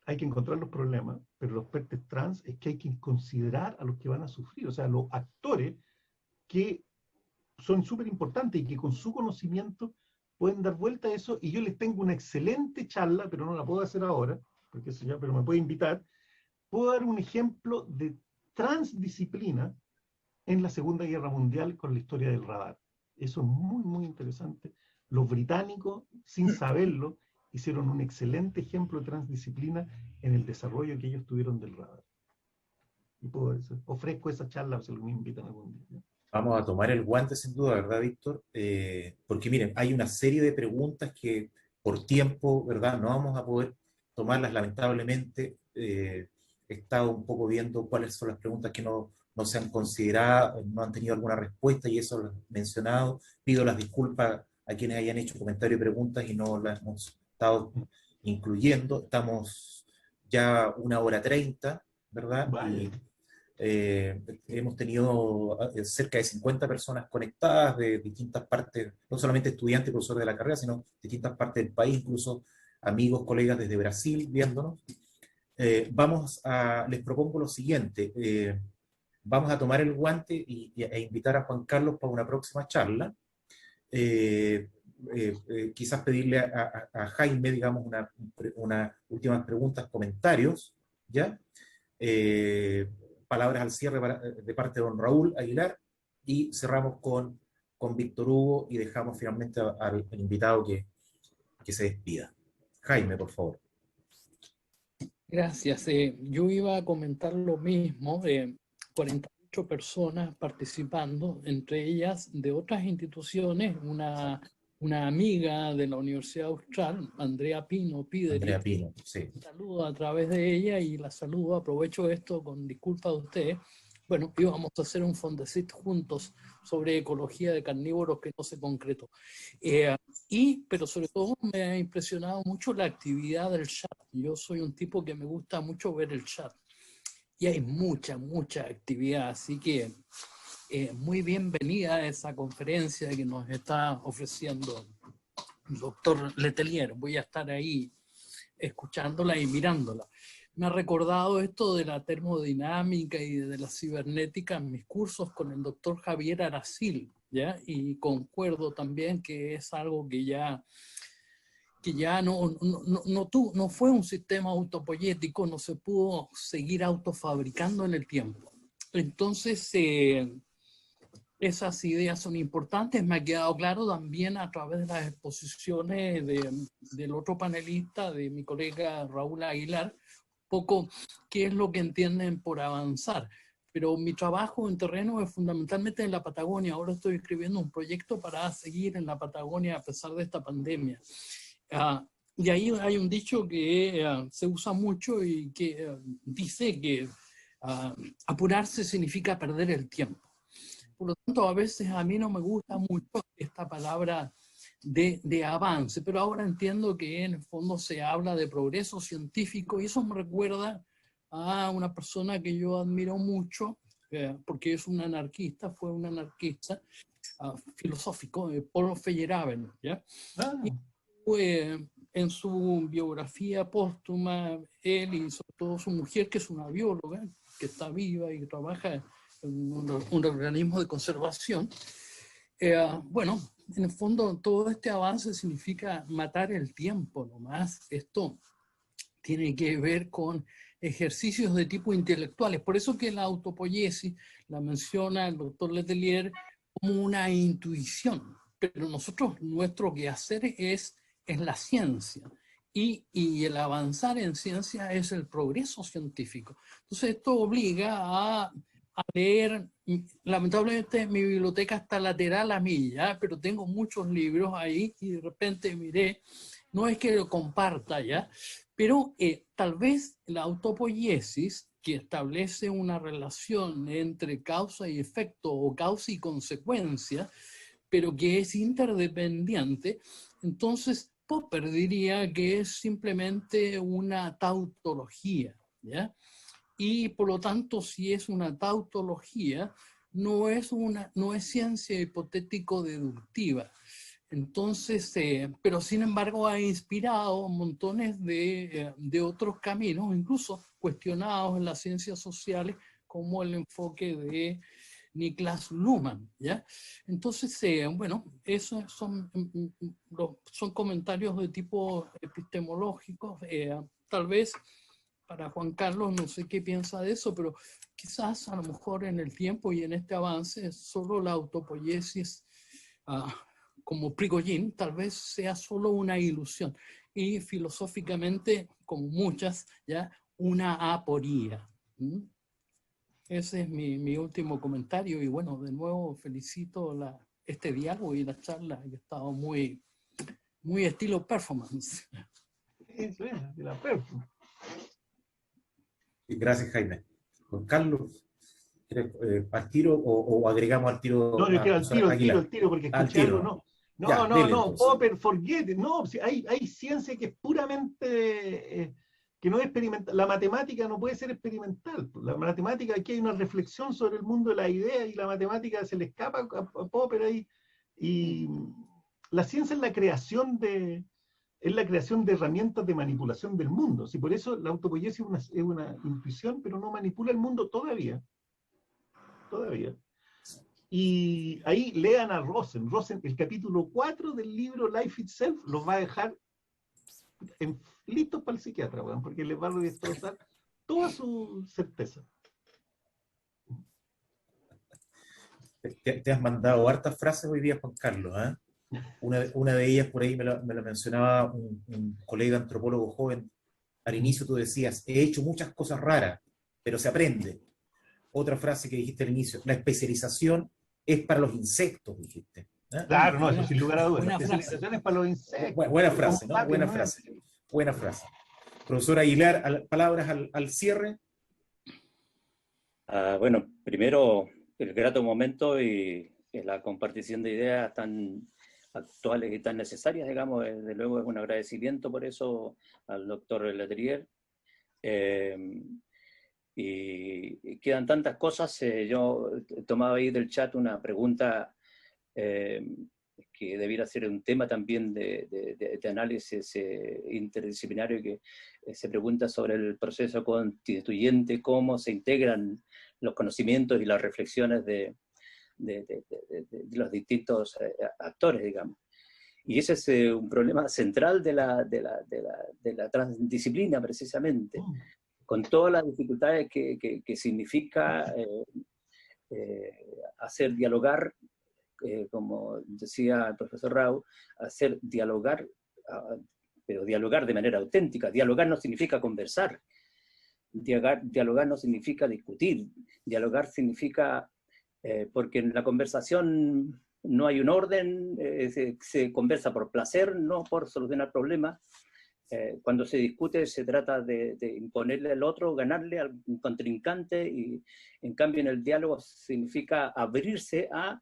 Speaker 3: hay que encontrar los problemas, pero los PERTES trans es que hay que considerar a los que van a sufrir, o sea, los actores que son súper importantes y que con su conocimiento pueden dar vuelta a eso, y yo les tengo una excelente charla, pero no la puedo hacer ahora, porque eso ya, pero me puede invitar. Puedo dar un ejemplo de transdisciplina en la Segunda Guerra Mundial con la historia del radar. Eso es muy, muy interesante. Los británicos, sin saberlo, hicieron un excelente ejemplo de transdisciplina en el desarrollo que ellos tuvieron del radar. Y ofrezco esa charla si me invitan algún día.
Speaker 2: Vamos a tomar el guante sin duda, ¿verdad, Víctor? Porque miren, hay una serie de preguntas que por tiempo, ¿verdad? No vamos a poder tomarlas lamentablemente. He estado un poco viendo cuáles son las preguntas que no se han considerado, no han tenido alguna respuesta, y eso lo he mencionado. Pido las disculpas a quienes hayan hecho comentarios y preguntas y no las hemos estado incluyendo. Estamos ya 1:30, ¿verdad?
Speaker 3: Vale.
Speaker 2: Hemos tenido cerca de 50 personas conectadas de distintas partes, no solamente estudiantes y profesores de la carrera, sino distintas partes del país, incluso amigos, colegas desde Brasil viéndonos. Les propongo lo siguiente. Vamos a tomar el guante e invitar a Juan Carlos para una próxima charla. Quizás pedirle a Jaime, digamos, unas últimas preguntas, comentarios, ¿ya? Palabras al cierre de parte de don Raúl Aguilar, y cerramos con Víctor Hugo y dejamos finalmente al invitado que se despida. Jaime, por favor.
Speaker 4: Gracias. Yo iba a comentar lo mismo. 48 personas participando, entre ellas de otras instituciones, una amiga de la Universidad Austral, Andrea Pino Pideri.
Speaker 2: Andrea Pino, sí.
Speaker 4: Saludo a través de ella y la saludo, aprovecho esto con disculpa de ustedes. Bueno, íbamos a hacer un fondecito juntos sobre ecología de carnívoros que no se concretó. Pero sobre todo me ha impresionado mucho la actividad del chat. Yo soy un tipo que me gusta mucho ver el chat. Y hay mucha actividad, así que muy bienvenida a esa conferencia que nos está ofreciendo el doctor Letelier. Voy a estar ahí escuchándola y mirándola. Me ha recordado esto de la termodinámica y de la cibernética en mis cursos con el doctor Javier Aracil, ¿ya? Y concuerdo también que es algo que ya no fue un sistema autopoyético, no se pudo seguir autofabricando en el tiempo. Entonces, esas ideas son importantes. Me ha quedado claro también a través de las exposiciones del otro panelista, de mi colega Raúl Aguilar, poco qué es lo que entienden por avanzar. Pero mi trabajo en terreno es fundamentalmente en la Patagonia. Ahora estoy escribiendo un proyecto para seguir en la Patagonia a pesar de esta pandemia. Y ahí hay un dicho que se usa mucho y que dice que apurarse significa perder el tiempo. Por lo tanto, a veces a mí no me gusta mucho esta palabra de avance, pero ahora entiendo que en el fondo se habla de progreso científico, y eso me recuerda a una persona que yo admiro mucho, porque es un anarquista, fue un anarquista filosófico, Paul Feyerabend, ¿ya? Y en su biografía póstuma, él y sobre todo su mujer, que es una bióloga, que está viva y trabaja en un organismo de conservación, bueno, en el fondo todo este avance significa matar el tiempo nomás. Esto tiene que ver con ejercicios de tipo intelectuales. Por eso que la autopoiesis la menciona el doctor Letelier como una intuición. Pero nosotros, nuestro quehacer es la ciencia. Y el avanzar en ciencia es el progreso científico. Entonces esto obliga a leer. Lamentablemente mi biblioteca está lateral a mí, ¿ya? Pero tengo muchos libros ahí y de repente miré, no es que lo comparta, ¿ya? Pero tal vez la autopoiesis, que establece una relación entre causa y efecto o causa y consecuencia, pero que es interdependiente, entonces Popper diría que es simplemente una tautología, ¿ya? Y por lo tanto, si es una tautología, no es ciencia hipotético-deductiva. Entonces, pero sin embargo ha inspirado montones de otros caminos, incluso cuestionados en las ciencias sociales, como el enfoque de Niklas Luhmann, ¿ya? Entonces, bueno, esos son comentarios de tipo epistemológico. Tal vez para Juan Carlos, no sé qué piensa de eso, pero quizás a lo mejor en el tiempo y en este avance, solo la autopoiesis como Prigogine tal vez sea solo una ilusión y filosóficamente, como muchas, ya una aporía. ¿Mm? Ese es mi último comentario y bueno, de nuevo felicito este diálogo y la charla, que ha estado muy, muy estilo performance.
Speaker 3: Eso es, de la performance.
Speaker 2: Gracias, Jaime. Juan Carlos, ¿quieres partir o agregamos al tiro
Speaker 3: No, yo
Speaker 2: a
Speaker 3: quiero
Speaker 2: profesor Aguilar?
Speaker 3: al tiro, porque
Speaker 2: Al
Speaker 3: escuché
Speaker 2: tiro,
Speaker 3: algo,
Speaker 2: ¿no?
Speaker 3: no.
Speaker 2: Ya, dele entonces.
Speaker 3: Popper, forget it. No, si hay ciencia que es puramente, que no es experimental. La matemática no puede ser experimental. La matemática, aquí hay una reflexión sobre el mundo de las ideas y la matemática se le escapa a Popper ahí. Y la ciencia es la creación de herramientas de manipulación del mundo. Si por eso la autopoiesis es una intuición, pero no manipula el mundo todavía. Todavía. Y ahí lean a Rosen. Rosen, el capítulo 4 del libro Life Itself, los va a dejar listos para el psiquiatra, bueno, porque les va a destrozar toda su certeza.
Speaker 2: Te has mandado hartas frases hoy día, Juan Carlos, ¿eh? Una de ellas por ahí me la mencionaba un colega antropólogo joven. Al inicio tú decías, he hecho muchas cosas raras, pero se aprende. Otra frase que dijiste al inicio, la especialización es para los insectos, dijiste. ¿Eh?
Speaker 3: Claro, no, eso sin lugar a dudas. La
Speaker 4: Buena frase.
Speaker 3: especialización es para los insectos.
Speaker 2: Buena frase, ¿no? Buena
Speaker 3: No es-
Speaker 2: frase. Buena frase. Profesor Aguilar, palabras al cierre.
Speaker 5: Bueno, primero, el grato momento y la compartición de ideas tan actuales y tan necesarias, digamos, desde luego es un agradecimiento por eso al doctor Leterrier. Y quedan tantas cosas. Yo tomaba ahí del chat una pregunta que debiera ser un tema también de análisis interdisciplinario, que se pregunta sobre el proceso constituyente, cómo se integran los conocimientos y las reflexiones de los distintos actores, digamos. Y ese es un problema central de la transdisciplina, precisamente, con todas las dificultades que significa hacer dialogar, como decía el profesor Rau, hacer dialogar, pero dialogar de manera auténtica. Dialogar no significa conversar, dialogar no significa discutir, dialogar significa, porque en la conversación no hay un orden, se conversa por placer, no por solucionar problemas. Cuando se discute se trata de imponerle al otro, ganarle al contrincante, y en cambio en el diálogo significa abrirse a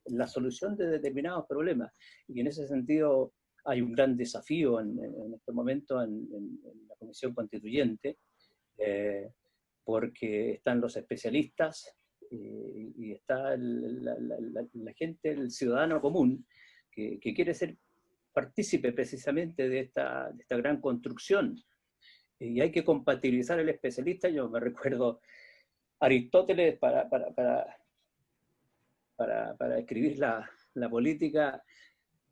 Speaker 5: la solución de determinados problemas. Y en ese sentido hay un gran desafío en este momento en la Comisión Constituyente, porque están los especialistas y está la gente, el ciudadano común, que quiere ser partícipe precisamente de esta gran construcción. Y hay que compatibilizar el especialista. Yo me recuerdo Aristóteles para escribir la política,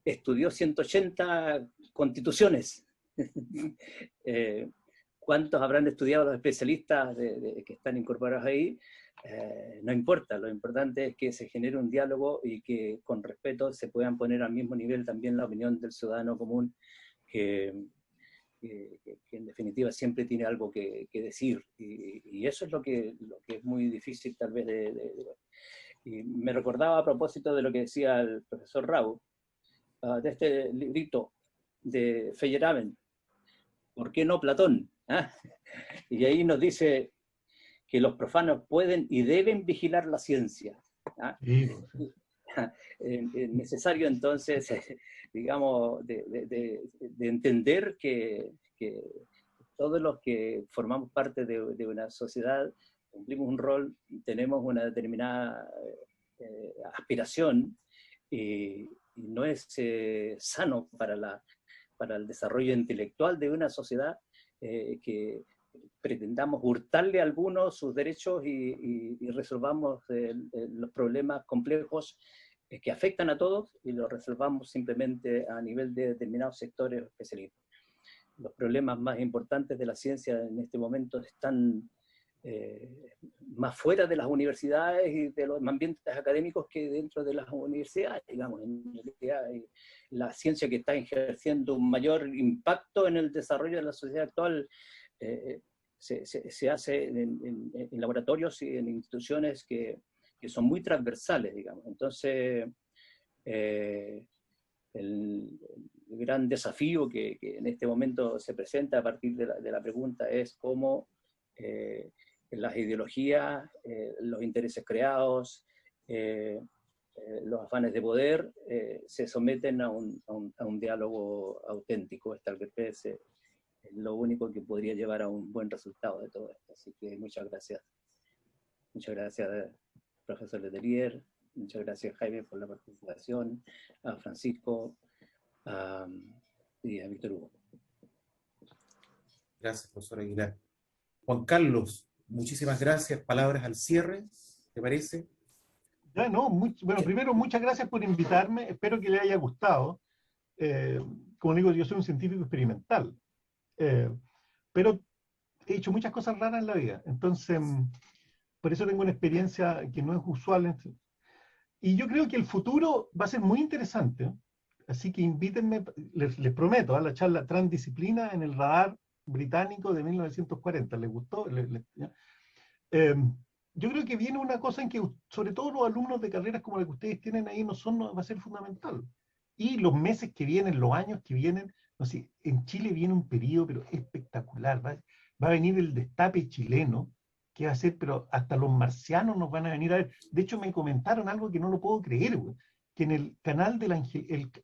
Speaker 5: estudió 180 constituciones. ¿Cuántos habrán estudiado los especialistas que están incorporados ahí? No importa, lo importante es que se genere un diálogo y que con respeto se puedan poner al mismo nivel también la opinión del ciudadano común, que en definitiva siempre tiene algo que decir, y eso es lo que es muy difícil tal vez y me recordaba a propósito de lo que decía el profesor Rau, de este librito de Feyerabend, ¿por qué no Platón? ¿Ah? Y ahí nos dice que los profanos pueden y deben vigilar la ciencia. ¿Ah?
Speaker 3: Sí.
Speaker 5: Es necesario entonces, digamos, de entender que todos los que formamos parte de una sociedad cumplimos un rol, tenemos una determinada aspiración, y no es sano para el desarrollo intelectual de una sociedad que pretendamos hurtarle a algunos sus derechos y resolvamos los problemas complejos que afectan a todos y los resolvamos simplemente a nivel de determinados sectores especializados. Los problemas más importantes de la ciencia en este momento están más fuera de las universidades y de los ambientes académicos que dentro de las universidades, digamos. En realidad, la ciencia que está ejerciendo un mayor impacto en el desarrollo de la sociedad actual se hace en laboratorios y en instituciones que son muy transversales, digamos. Entonces, el gran desafío que en este momento se presenta a partir de la pregunta es cómo las ideologías, los intereses creados, los afanes de poder se someten a un diálogo auténtico. Tal vez es lo único que podría llevar a un buen resultado de todo esto. Así que muchas gracias. Muchas gracias, profesor Letelier. Muchas gracias, Jaime, por la participación. A Francisco y a Víctor Hugo.
Speaker 2: Gracias, profesor Aguilar. Juan Carlos, muchísimas gracias. Palabras al cierre, ¿te parece?
Speaker 3: Ya, no, bueno, primero, muchas gracias por invitarme. Espero que le haya gustado. Como digo, yo soy un científico experimental, pero he hecho muchas cosas raras en la vida. Entonces, por eso tengo una experiencia que no es usual. Y yo creo que el futuro va a ser muy interesante. Así que invítenme, les prometo, a la charla Transdisciplina en el radar británico de 1940. ¿Les gustó? Yo creo que viene una cosa en que, sobre todo los alumnos de carreras como la que ustedes tienen ahí, va a ser fundamental. Y los meses que vienen, los años que vienen, no sé, en Chile viene un periodo, pero espectacular. Va a venir el destape chileno, que va a ser, pero hasta los marcianos nos van a venir a ver. De hecho, me comentaron algo que no lo puedo creer, güey, que en el canal de la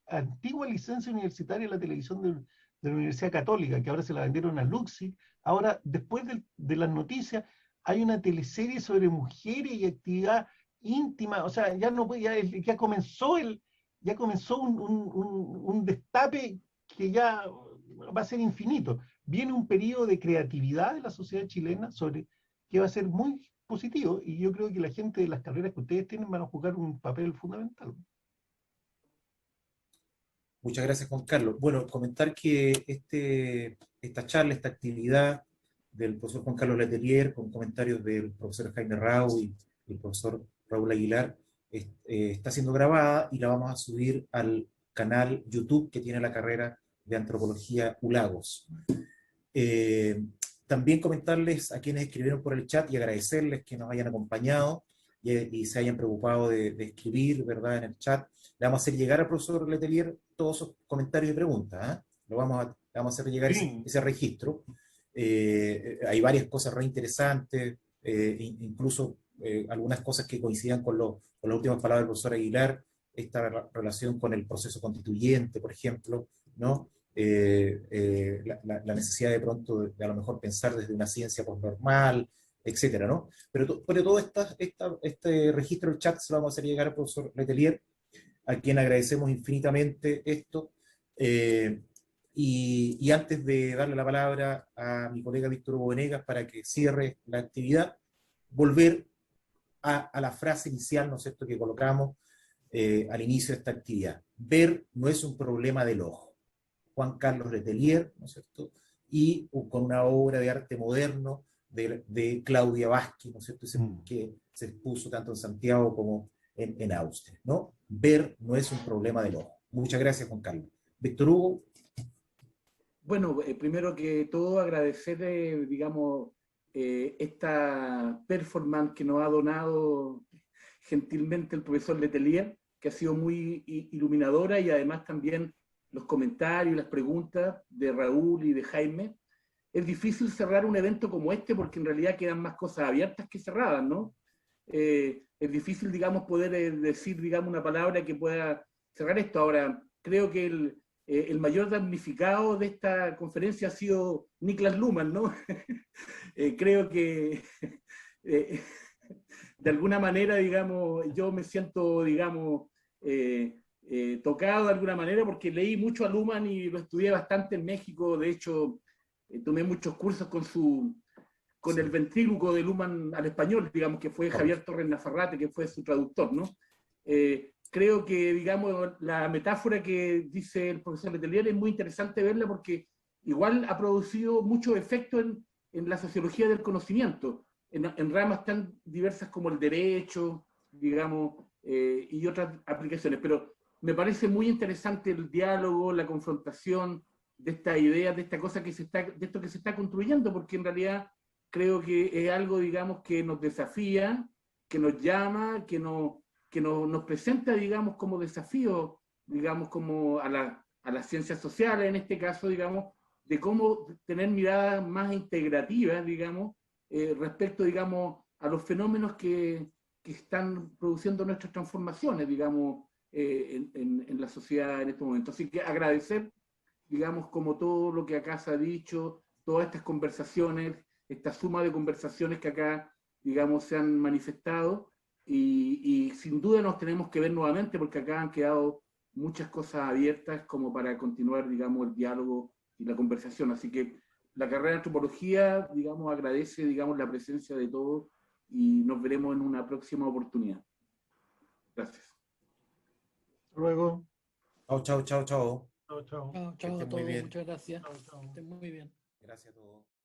Speaker 3: antigua licencia universitaria de la televisión de la Universidad Católica, que ahora se la vendieron a Luxi, ahora, después de las noticias, hay una teleserie sobre mujeres y actividad íntima. O sea, ya no ya comenzó un destape que ya va a ser infinito. Viene un periodo de creatividad de la sociedad chilena que va a ser muy positivo, y yo creo que la gente de las carreras que ustedes tienen van a jugar un papel fundamental.
Speaker 2: Muchas gracias, Juan Carlos. Bueno, comentar que esta charla, esta actividad del profesor Juan Carlos Letelier, con comentarios del profesor Jaime Rau y el profesor Raúl Aguilar, está siendo grabada y la vamos a subir al canal YouTube que tiene la carrera de Antropología ULAGOS. También comentarles a quienes escribieron por el chat y agradecerles que nos hayan acompañado y se hayan preocupado de escribir, ¿verdad?, en el chat. Le vamos a hacer llegar al profesor Letelier todos esos comentarios y preguntas. Le vamos a hacer llegar ese registro. Hay varias cosas re interesantes, incluso algunas cosas que coincidan con las últimas palabras del profesor Aguilar, esta relación con el proceso constituyente, por ejemplo, ¿no? La necesidad de pronto de a lo mejor pensar desde una ciencia postnormal, etcétera, ¿no? Pero todo este registro del chat se lo vamos a hacer llegar al profesor Letelier, a quien agradecemos infinitamente esto. Y antes de darle la palabra a mi colega Víctor Hugo Venegas para que cierre la actividad, volver a la frase inicial, ¿no es cierto?, que colocamos al inicio de esta actividad. Ver no es un problema del ojo. Juan Carlos Letelier, ¿no es cierto?, y con una obra de arte moderno de Claudia Vázquez, ¿no es cierto?, que se expuso tanto en Santiago como en Austria, ¿no? Ver no es un problema del ojo. Muchas gracias, Juan Carlos. Víctor Hugo.
Speaker 1: Bueno, primero que todo agradecer, digamos, esta performance que nos ha donado gentilmente el profesor Letelier, que ha sido muy iluminadora, y además también los comentarios y las preguntas de Raúl y de Jaime. Es difícil cerrar un evento como este porque en realidad quedan más cosas abiertas que cerradas, ¿no? Es difícil, digamos, poder decir, digamos, una palabra que pueda cerrar esto. Ahora, creo que el mayor damnificado de esta conferencia ha sido Niklas Luhmann, ¿no? Creo que de alguna manera, digamos, yo me siento, digamos, tocado de alguna manera porque leí mucho a Luhmann y lo estudié bastante en México. De hecho, tomé muchos cursos con el ventríloco de Luhmann al español, digamos, que fue Javier Torres Nafarrate, que fue su traductor, ¿no? Creo que, digamos, la metáfora que dice el profesor Letelier es muy interesante verla porque igual ha producido mucho efecto en la sociología del conocimiento, en ramas tan diversas como el derecho, digamos, y otras aplicaciones. Pero me parece muy interesante el diálogo, la confrontación de esta idea, de esta cosa de esto que se está construyendo, porque en realidad creo que es algo, digamos, que nos desafía, que nos llama, que nos presenta, digamos, como desafío, digamos, como a las ciencias sociales, en este caso, digamos, de cómo tener miradas más integrativas, digamos, respecto, digamos, a los fenómenos que están produciendo nuestras transformaciones, digamos, en la sociedad en este momento. Así que agradecer, digamos, como todo lo que acá se ha dicho, todas estas conversaciones, esta suma de conversaciones que acá, digamos, se han manifestado, y sin duda nos tenemos que ver nuevamente porque acá han quedado muchas cosas abiertas como para continuar, digamos, el diálogo y la conversación. Así que la carrera de antropología, digamos, agradece, digamos, la presencia de todos y nos veremos en una próxima oportunidad. Gracias.
Speaker 3: Luego.
Speaker 2: Chao, chao, chao, chao.
Speaker 3: Chao, chao.
Speaker 4: Chao,
Speaker 2: Que
Speaker 4: chao a
Speaker 2: estén muy
Speaker 4: todos,
Speaker 2: bien.
Speaker 4: muchas gracias.
Speaker 3: Chao, chao.
Speaker 4: Que estén muy bien.
Speaker 2: Gracias a todos.